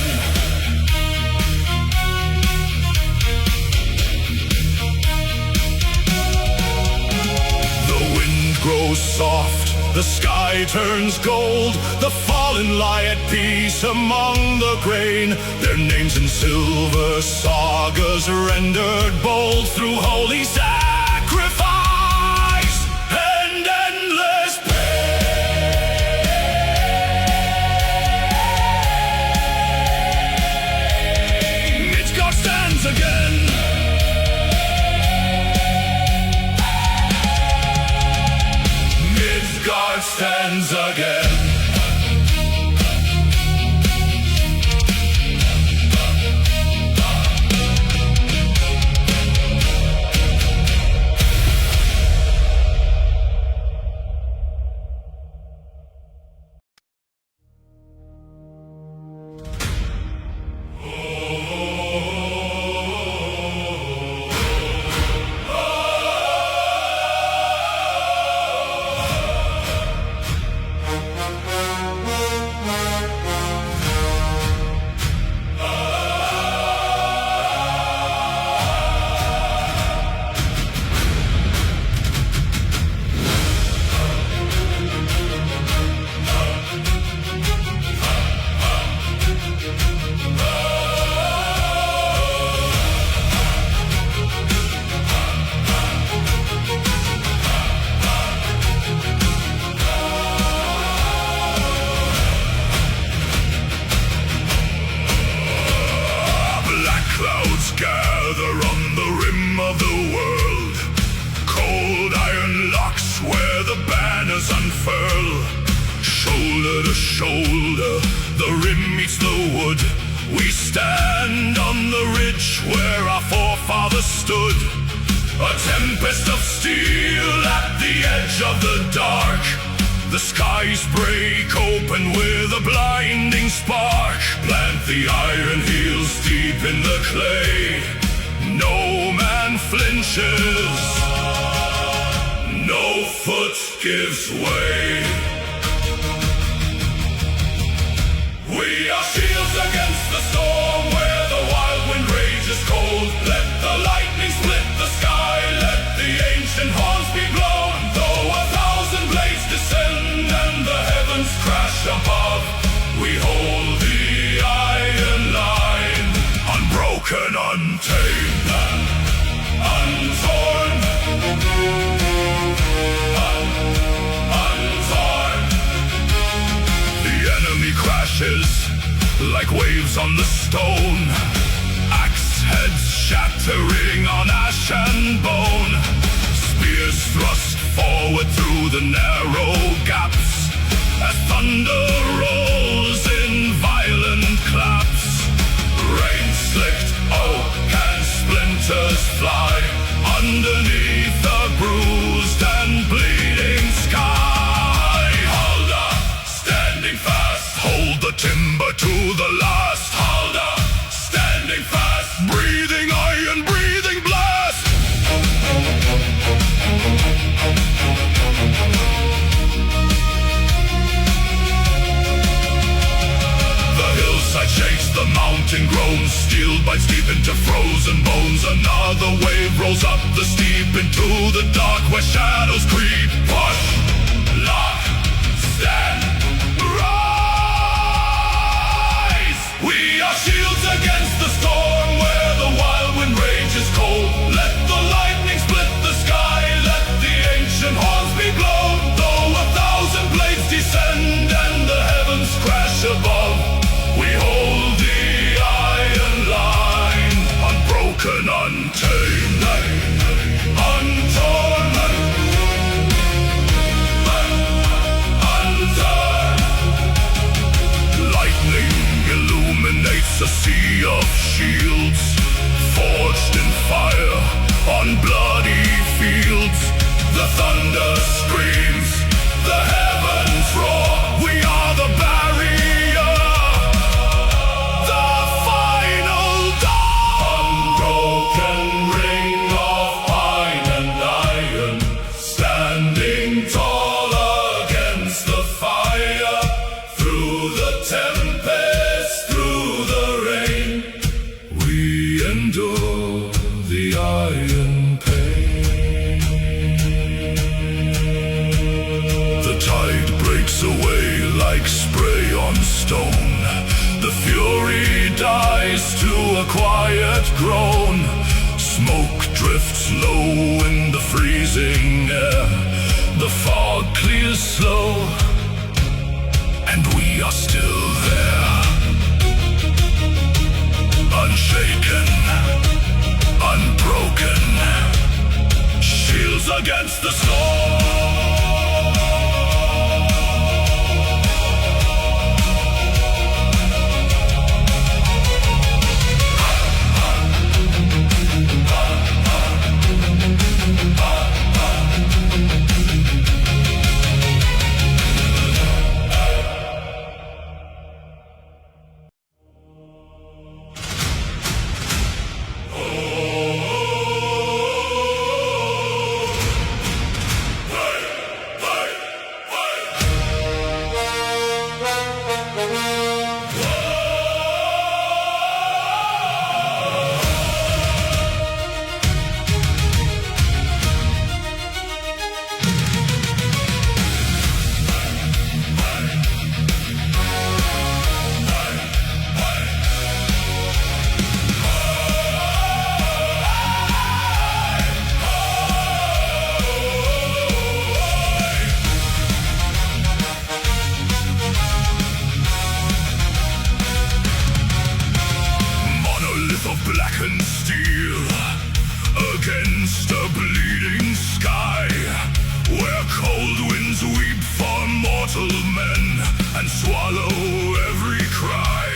The wind grows soft, the sky turns gold. The fallen lie at peace among the grain. Their names in silver sagas rendered bold through holy sacrifice and endless pain. Midgard stands again. Midgard stands again. Gather on the rim of the world. Cold iron locks where the banners unfurl. Shoulder to shoulder, the rim meets the wood. We stand on the ridge where our forefathers stood. A tempest of steel at the edge of the dark. The skies break open with a blinding spark. Plant the iron heels deep in the clay. No man flinches, no foot gives way. heavens crash above. We hold the iron line, unbroken, untamed, and untorn. Untorn. The enemy crashes like waves on the stone, axe heads shattering on ash and bone. Spears thrust forward through the narrow gaps as thunder rolls in violent claps. Rain slicked oak and splinters fly underneath the bruised and bleeding sky. Hold up, standing fast, hold the timber to the last. Hold up, standing fast, breathing iron, breathing blast. The hillside shakes, the mountain groans, steel bites deep into frozen bones. Another wave rolls up the steep into the dark where shadows creep. Push, lock, stand, rise. We are shields against the storm where the wild wind rages cold. Let the lightning split the sky, let the ancient horns be blown. Though 1,000 blades descend and the heavens crash above, we hold the iron line, unbroken, untamed, untorn, undone. Lightning illuminates a sea of shields, forged in fire on bloody fields. The thunder screams, the heavens roar. We are the barrier, the final door. Unbroken ring of pine and iron, standing tall against the fire. Through the tempest, through the rain, we endure the iron pain. The tide breaks away like spray on stone. The fury dies to a quiet groan. Smoke drifts low in the freezing air. The fog clears slow, and we are still there. Unshaken, unbroken, shields against the storm. Blackened steel against a bleeding sky, where cold winds weep for mortal men and swallow every cry.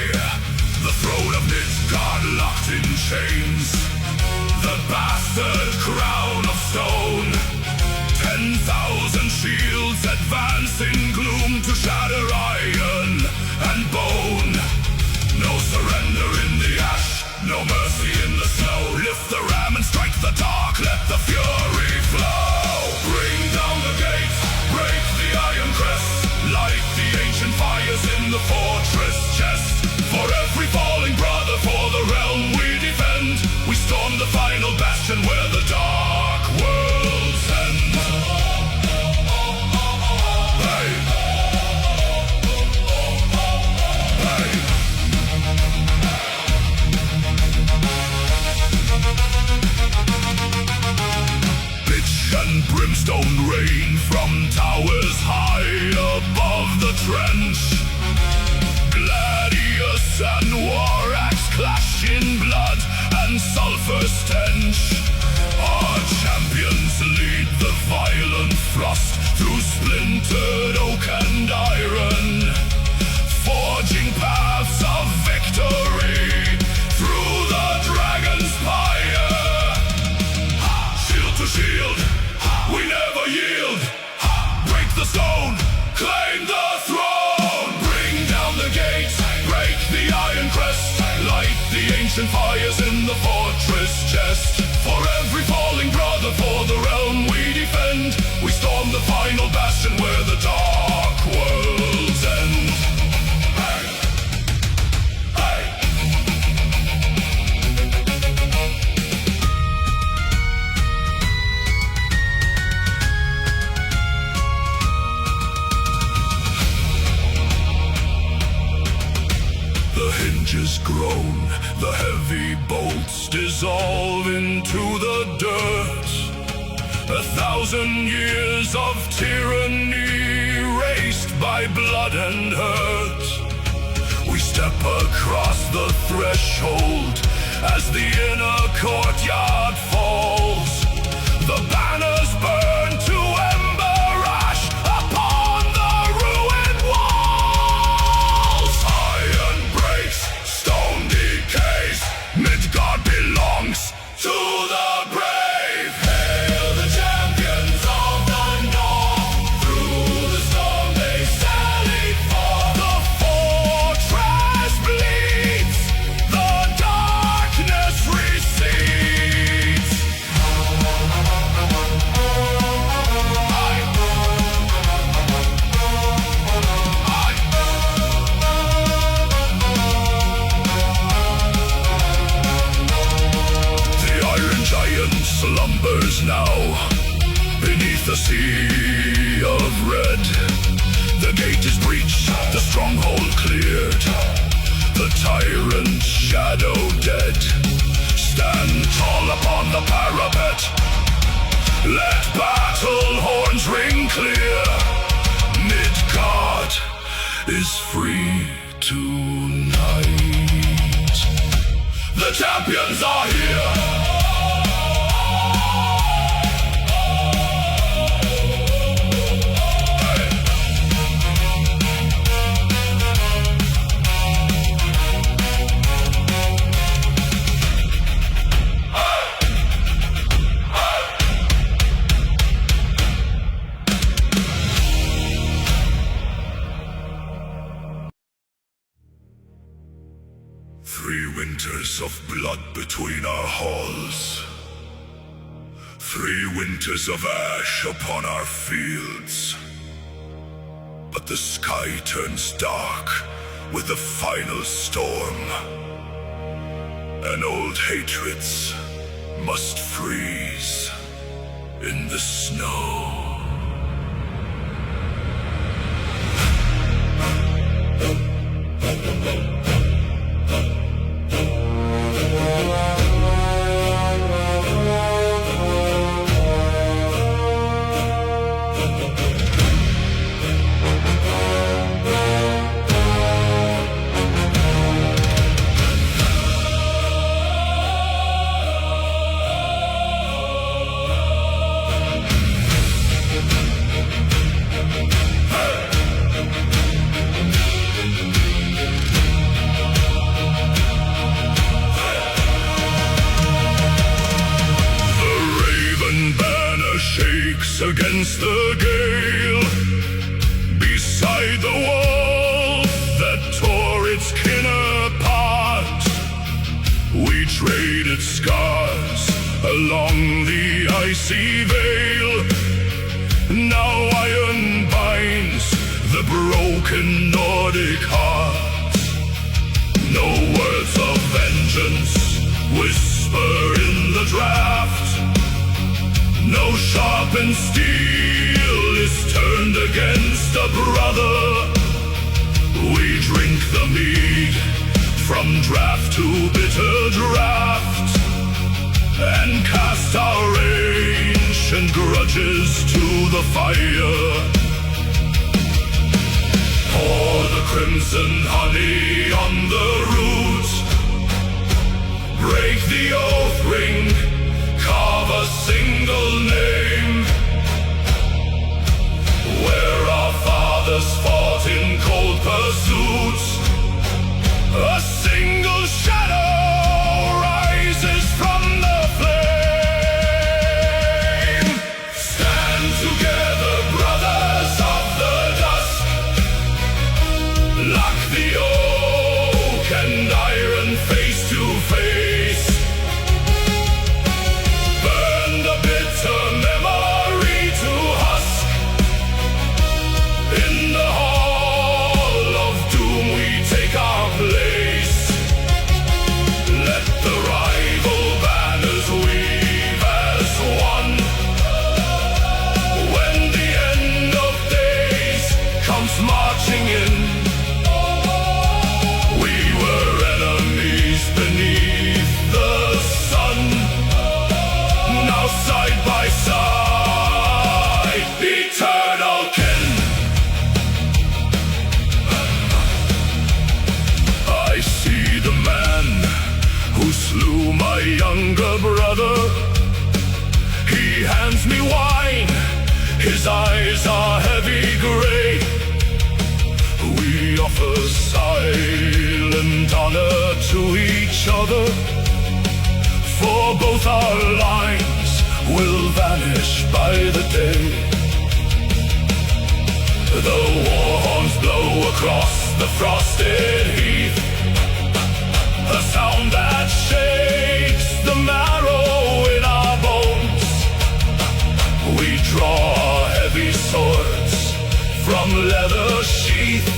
The throne of Midgard locked in chains, the bastard crown of stone. 10,000 shields advance in gloom to shatter iron and bone. No surrender in the ash, no mercy in the snow. Lift the ram and strike the dark, let the fury flow. Bring down the gates, break the iron crest, light the ancient fires in the fortress chest. For every falling brother, for the realm we defend, we storm the final bastion where the dark worlds end. Hey. trench. Gladius and war axe clash in blood and sulfur stench. Our champions lead the violent thrust through splintered oak and iron, forging paths of victory through the dragon's pyre. Shield to shield, we never yield. Break the stone, claim the throne. Bring down the gates, break the iron crest. Light the ancient fires in the fortress chest. For every falling brother, for the realm we defend, we storm the final bastion where the dark worlds end. Hey! Hey! The hinges groan, the heavy bolts dissolve into the dirt. 1,000 years of tyranny erased by blood and hurt. We step across the threshold as the inner courtyard falls. The banners burn to ember ash upon the ruined walls. Iron breaks, stone decays, Midgard belongs to the brave. Hail the champions of the north, through the storm they sally forth. The fortress bleeds, the darkness recedes. The Iron Giant slumbers now beneath the sea of red. The gate is breached, the stronghold cleared, the tyrant shadow dead. Stand tall upon the parapet, let battle horns ring clear. Midgard is free tonight. The champions are here. Winters of blood between our halls. 3 winters of ash upon our fields. But the sky turns dark with the final storm, and old hatreds must freeze in the snow. Against the gale, beside the wall that tore its kin apart, we traded scars along the icy veil. Now iron binds the broken Nordic heart. No words of vengeance whisper in the draft. No sharpened steel is turned against a brother. We drink the mead from draft to bitter draft, and cast our ancient grudges to the fire. crimson honey on the root. Break the oath ring, carve a single name, where our fathers fought in cold pursuit. A single shadow rises from the flame. Stand together, brothers of the dusk. Lock the oak and iron face to face. Burn the bitter memory to husk. In the hall of doom we take our place. Let the rival banners weave as one. When the end of days comes marching in, we were enemies beneath the sun. Now side by side, eternal kin. I see the man who slew my younger brother. He hands me wine, his eyes are heavy gray. We offer silent honor to each other, for both our lines will vanish by the day. The war horns blow across the frosted heath, a sound that shakes the marrow in our bones. We draw our heavy swords from leather sheath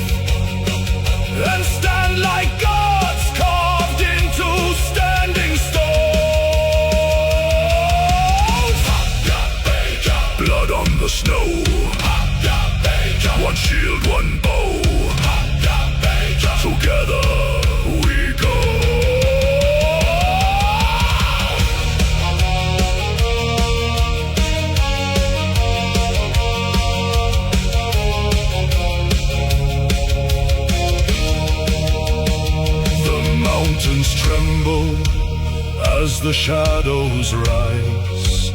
and stand like gods carved into standing stones. Blood on the snow, one shield, one bow. Together we go. The mountains tremble as the shadows rise.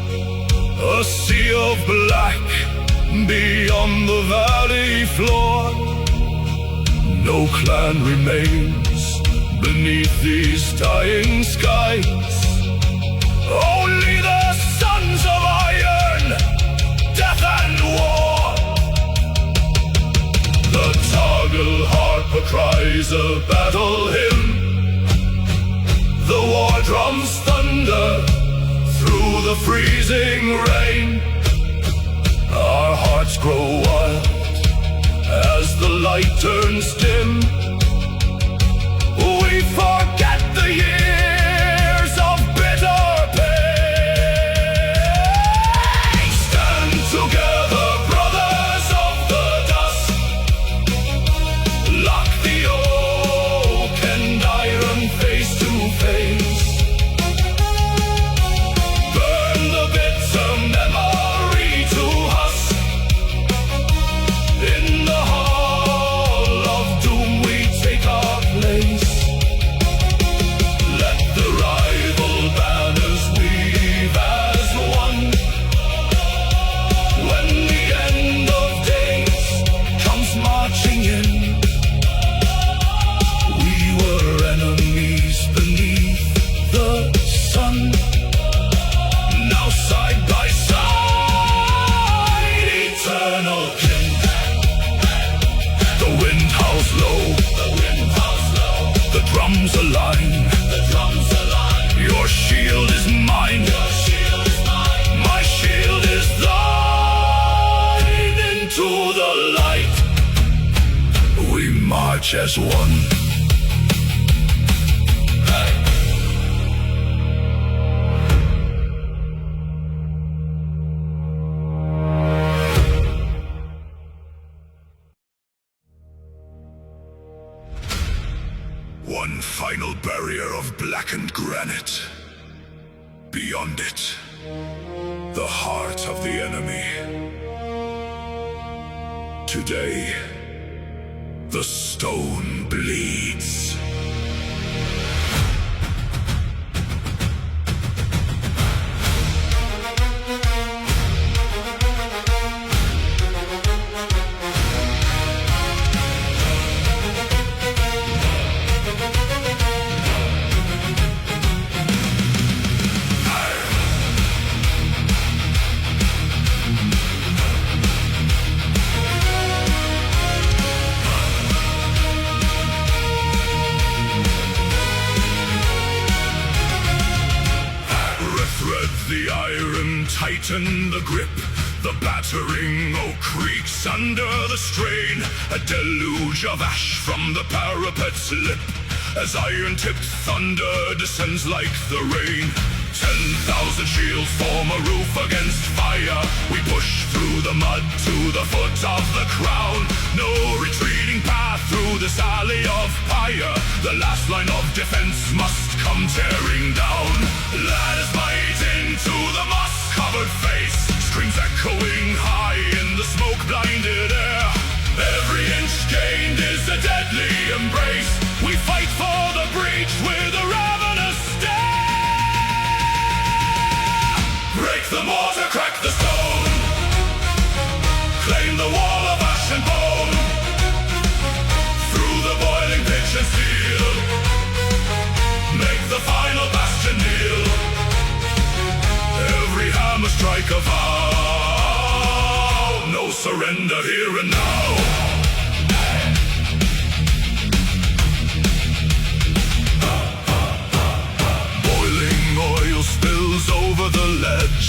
A sea of black beyond the valley floor. No clan remains beneath these dying skies. Only the sons of iron, death and war. The Toggle harper cries a battle hymn. The war drums thunder through the freezing rain. Our hearts grow wild as the light turns dim. We forget the years of bitter pain. Stand together, brothers of the dusk. Lock the oak and iron face to face. Burn the bitter memory to husk. In the hall of doom we take our place. Let the rival banners weave as one. When the end of days comes marching in, we were enemies beneath the sun. Now side by side, eternal kin. The wind howls low, the drums align. Your shield is mine, my shield is thine. Into the light, we march as one. One final barrier of blackened granite. Beyond it, the heart of the enemy. Today, The stone bleeds. The iron tighten the grip. The battering oak creaks under the strain. A deluge of ash from the parapet's lip as iron-tipped thunder descends like the rain. 10,000 shields form a roof against fire. We push through the mud to the foot of the crown. No retreating path through this alley of fire. The last line of defense must come tearing down. Ladders bite into the moss-covered face. Screams echoing high in the smoke-blinded air. Every inch gained is a deadly embrace. We fight for the breach with a ravenous stare. Break the mortar, crack the stone. Claim the wall of ash and bone. Through the boiling pitch and steel. Make the final bastion kneel. Every hammer strike a vow. No surrender here and now. Boiling oil spills over the ledge.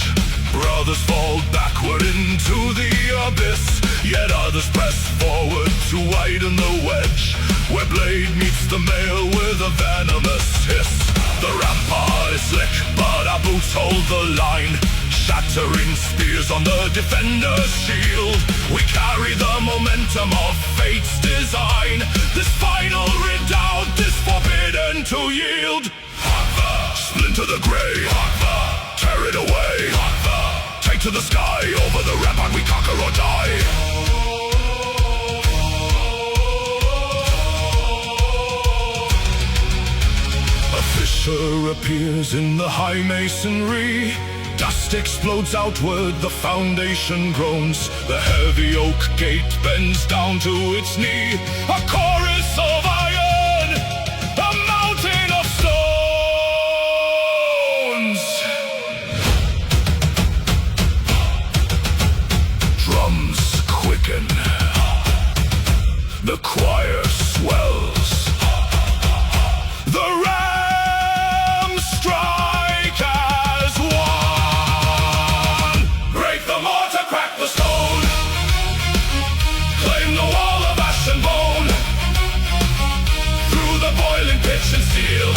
Brothers fall backward into the abyss. Yet others press forward to widen the wedge. Where blade meets the mail with a venomous hiss. The rampart is slick, but our boots hold the line. Shattering spears on the defender's shield. We carry the momentum of fate's design. This final redoubt is forbidden to yield. Splinter the grey, tear it away. Take to the sky, over the rampart we conquer or die. A fissure appears in the high masonry. Dust explodes outward, the foundation groans. The heavy oak gate bends down to its knee. A chorus of iron, a mountain of stones. Drums quicken. The choir swells. The rams strike as one. Break the mortar, crack the stone. Claim the wall of ash and bone. Through the boiling pitch and steel.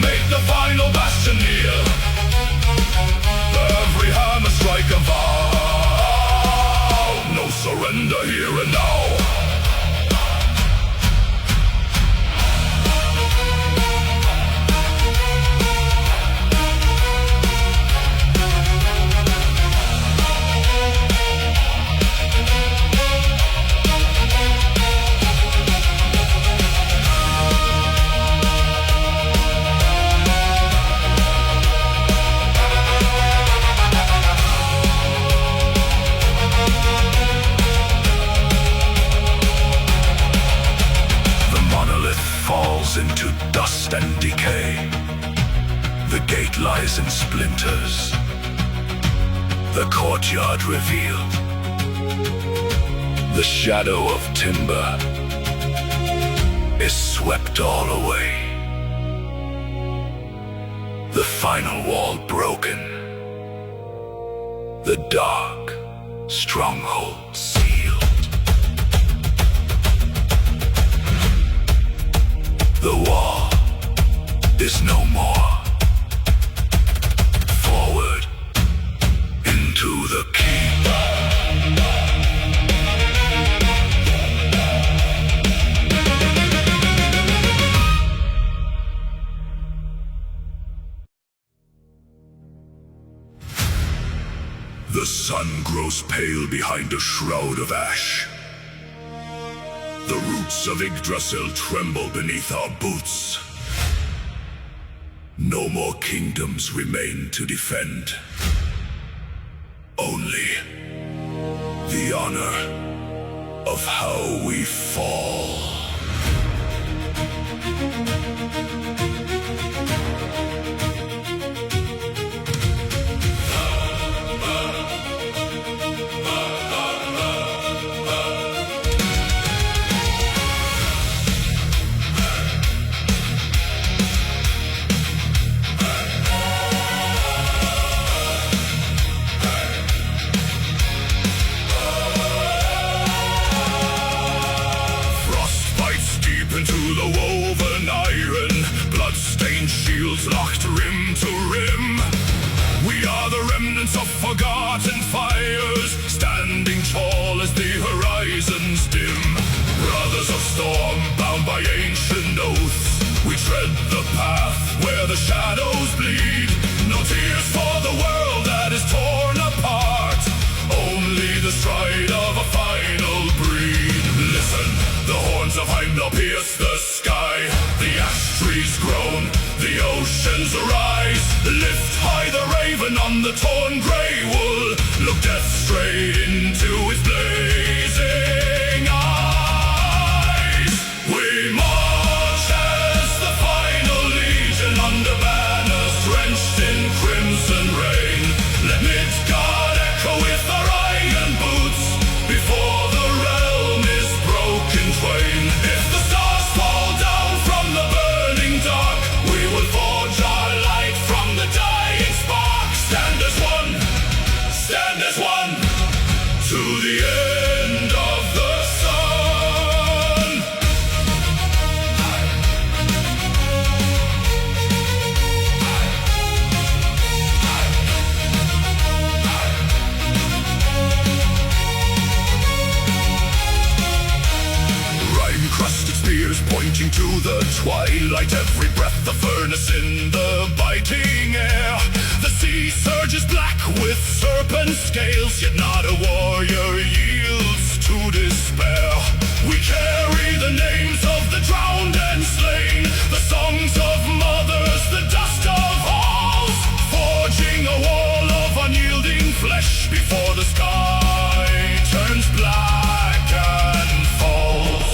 Make the final bastion kneel. Every hammer strike a vow. No surrender here and now. Into dust and decay. The gate lies in splinters. The courtyard revealed. The shadow of timber is swept all away. The final wall broken. The dark stronghold sealed. The wall is no more. Forward into the keep. The sun grows pale behind a shroud of ash. Roots of Yggdrasil tremble beneath our boots. No more kingdoms remain to defend. Only the honor of how we fall. Locked rim to rim. We are the remnants of forgotten fires, standing tall as the horizons dim. Brothers of storm, bound by ancient oaths, we tread the path where the shadows bleed. No tears for the world that is torn apart, only the stride of a final breed. Listen, the horns of Heimdall pierce the sky. The ash trees groan, the oceans rise. Lift high the raven on the torn grey wool. Look death straight into his blazing eyes. We march as the final legion under banners drenched in crimson rain. Let Midgard echo with our iron boots before the realm is broken twain. If the stars fall down from the burning dark, we will forge our light from the dying spark. Stand as one, to the end of the sun. Rime-crusted spears pointing to the twilight. Every breath a furnace in the biting air. The sea surges black with serpent scales, yet not a warrior yields to despair. We carry the names of the drowned and slain, the songs of mothers, the dust of halls, forging a wall of unyielding flesh before the sky turns black and falls.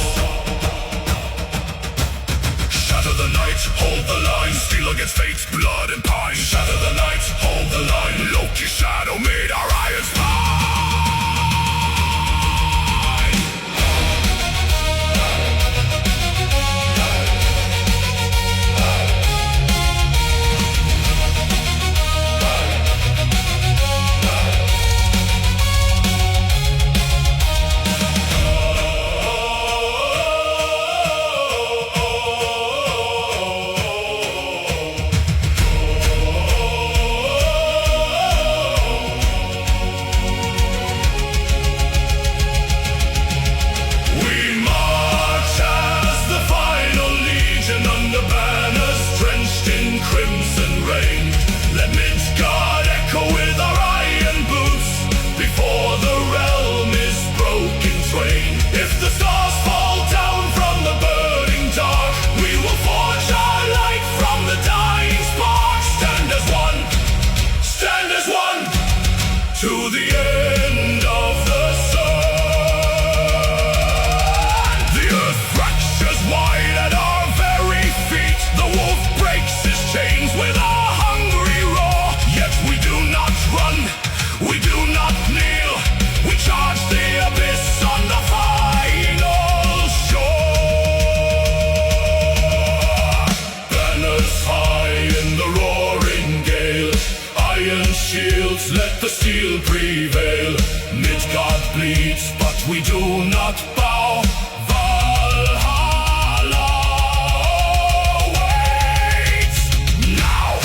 Shatter the night, hold the line, steel against fate's blood and pine. Shatter the night, hold the line, Loki's shadow made our iron spine. To the end of the sun. The earth fractures wide at our very feet. The wolf breaks his chains with a hungry roar. Yet we do not run, we do not kneel. We charge the abyss on the final shore. Banners high in the roaring gale, iron shields, let the steel prevail. Midgard bleeds, but we do not bow. Valhalla waits now.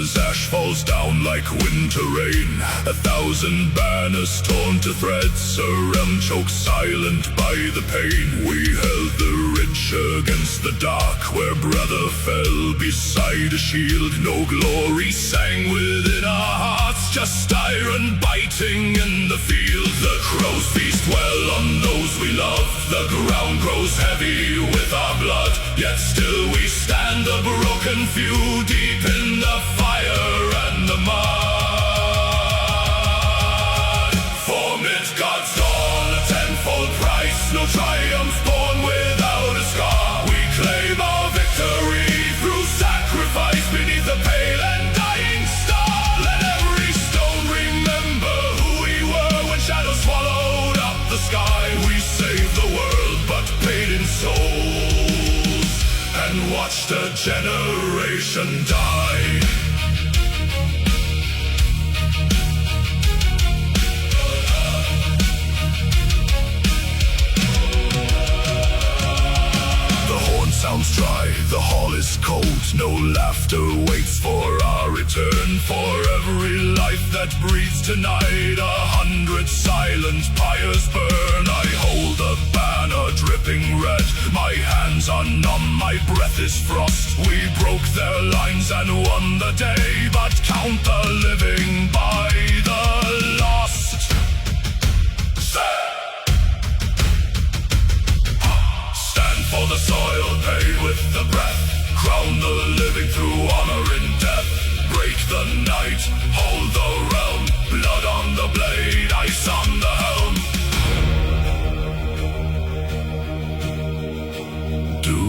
As ash falls down like winter rain, 1,000 banners torn to threads, a realm choked silent by the pain. We held the rich against the dark, where brother fell beside a shield. No glory sang within our hearts, just iron biting in the field. The crows feast well on those we love, the ground grows heavy with our blood, yet still we stand, the broken few, deep in the fire and the mud. For Midgard's dawn, a tenfold price, no triumph born without a scar. We claim our victory through sacrifice beneath the pale and dying star. Let every stone remember who we were when shadows swallowed up the sky. We saved the world but paid in souls, and watched a generation die. Sounds dry, the hall is cold, no laughter waits for our return. For every life that breathes tonight, 100 silent pyres burn. I hold a banner dripping red, my hands are numb, my breath is frost. We broke their lines and won the day, but count the living by the lost. For the soil, pay with the breath, crown the living through honor in death. Break the night, hold the realm, blood on the blade, ice on the helm. Do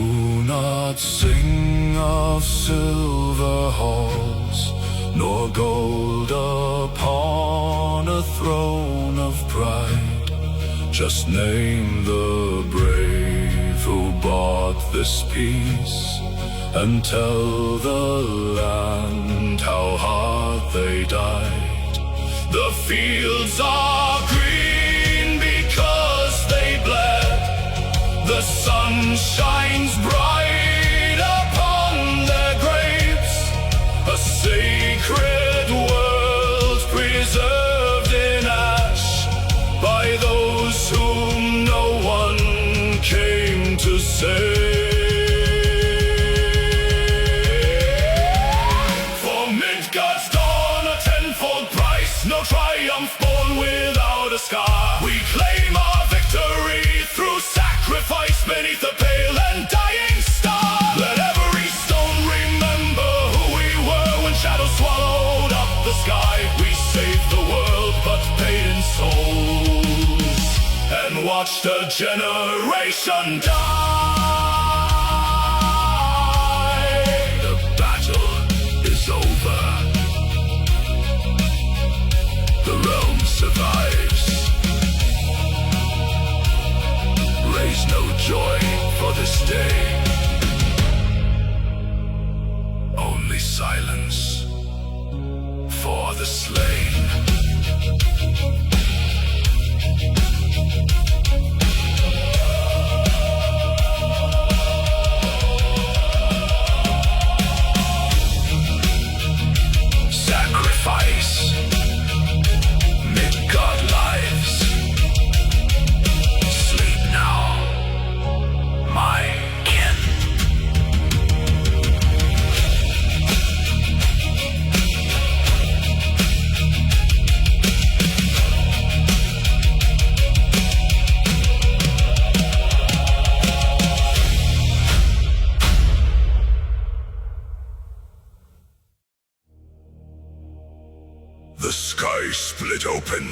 not sing of silver halls, nor gold upon a throne of pride. Just name the brave who bought this peace, and tell the land how hard they died. The fields are green because they bled, the sun shines bright upon their graves, a sacred world preserved in ash by those whom no one came to save. For Midgard's dawn, a tenfold price, no triumph born without a scar. We claim our victory through sacrifice beneath the pale and dying star. Let every stone remember who we were when shadows swallowed up the sky. We saved the world but paid in souls, and watched a generation die. The battle is over, the realm survives. Raise no joy for this day, only silence for the slain. Midgard lives. Sleep now, my kin. The sky split open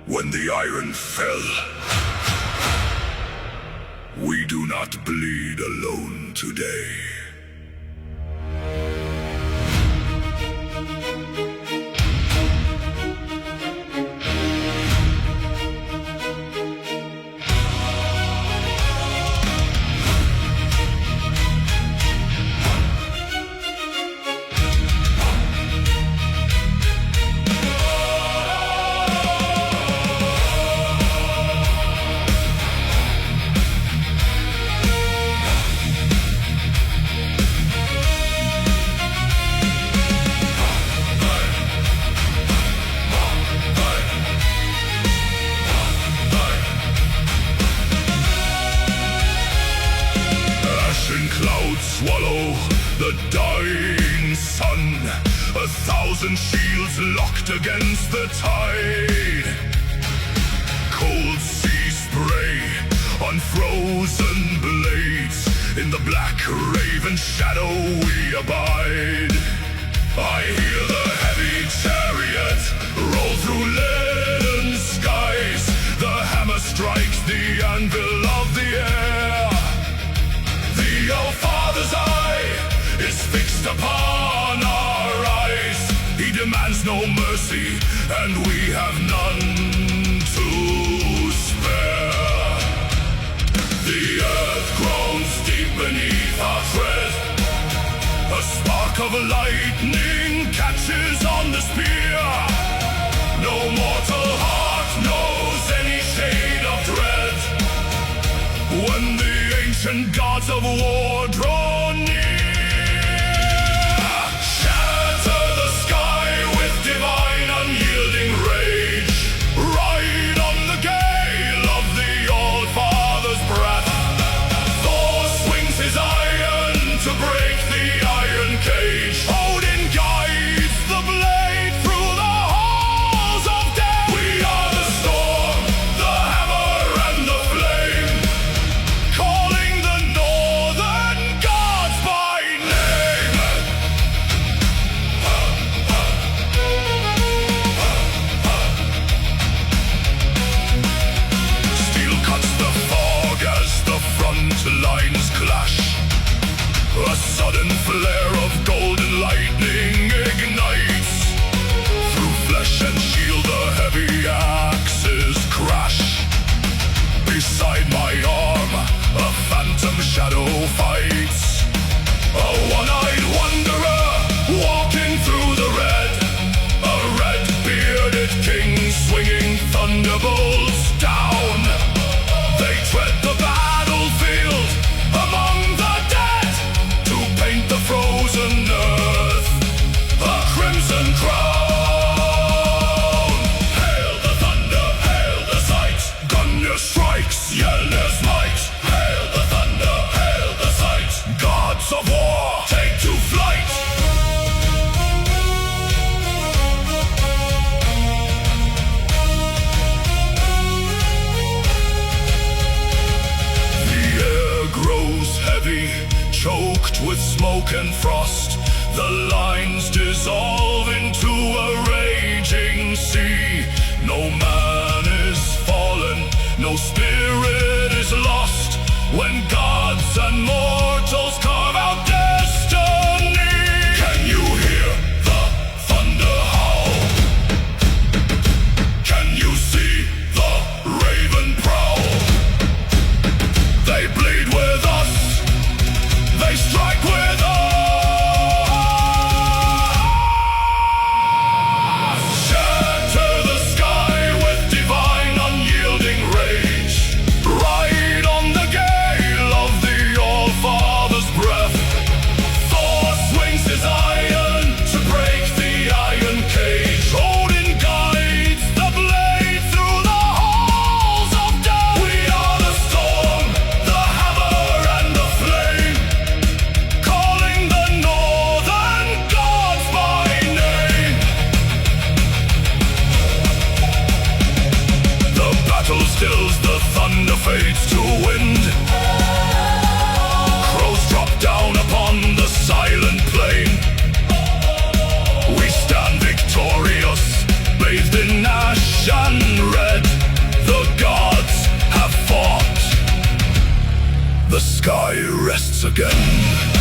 when the iron fell. We do not bleed alone today. Clouds swallow the dying sun. 1,000 shields locked against the tide. Cold sea spray on frozen blades. In the black raven shadow we abide. I hear the heavy chariot roll through leaden skies. The hammer strikes the anvil of the air. The All-Father's eye is fixed upon our eyes. He demands no mercy, and we have none to spare. The earth groans deep beneath our tread. A spark of lightning catches on the spear. No mortal heart knows any shade of dread. When the ancient gods of war draw near, shatter the sky with divine unyielding rage. Ride on the gale of the All-Father's breath. Thor swings his iron to break the iron cage. Odin guides the blade through the halls of death. We are the storm, the hammer and the flame, calling the northern gods by name. Steel cuts the fog as the front lines clash. A sudden flare of golden lightning ignites. Through flesh and shield the heavy axes crash. Beside my arm, a phantom shadow fights. A one-eyed wanderer walking through the red. A red-bearded king swinging thunderbolts down. They tread the battlefield among the dead to paint the frozen earth a crimson crown. Hail the thunder, hail the sight. Gunner strikes, Yelner's might. Hail the thunder, hail the sight. Gods of war, take to flight. The air grows heavy, choked with smoke and frost. The lines dissolve into a raging sea. No man is fallen, no spirit is lost. When gods and mortals carve out destiny. Can you hear the thunder howl? Can you see the raven prowl? They bleed with us, they strike with us. sky rests again.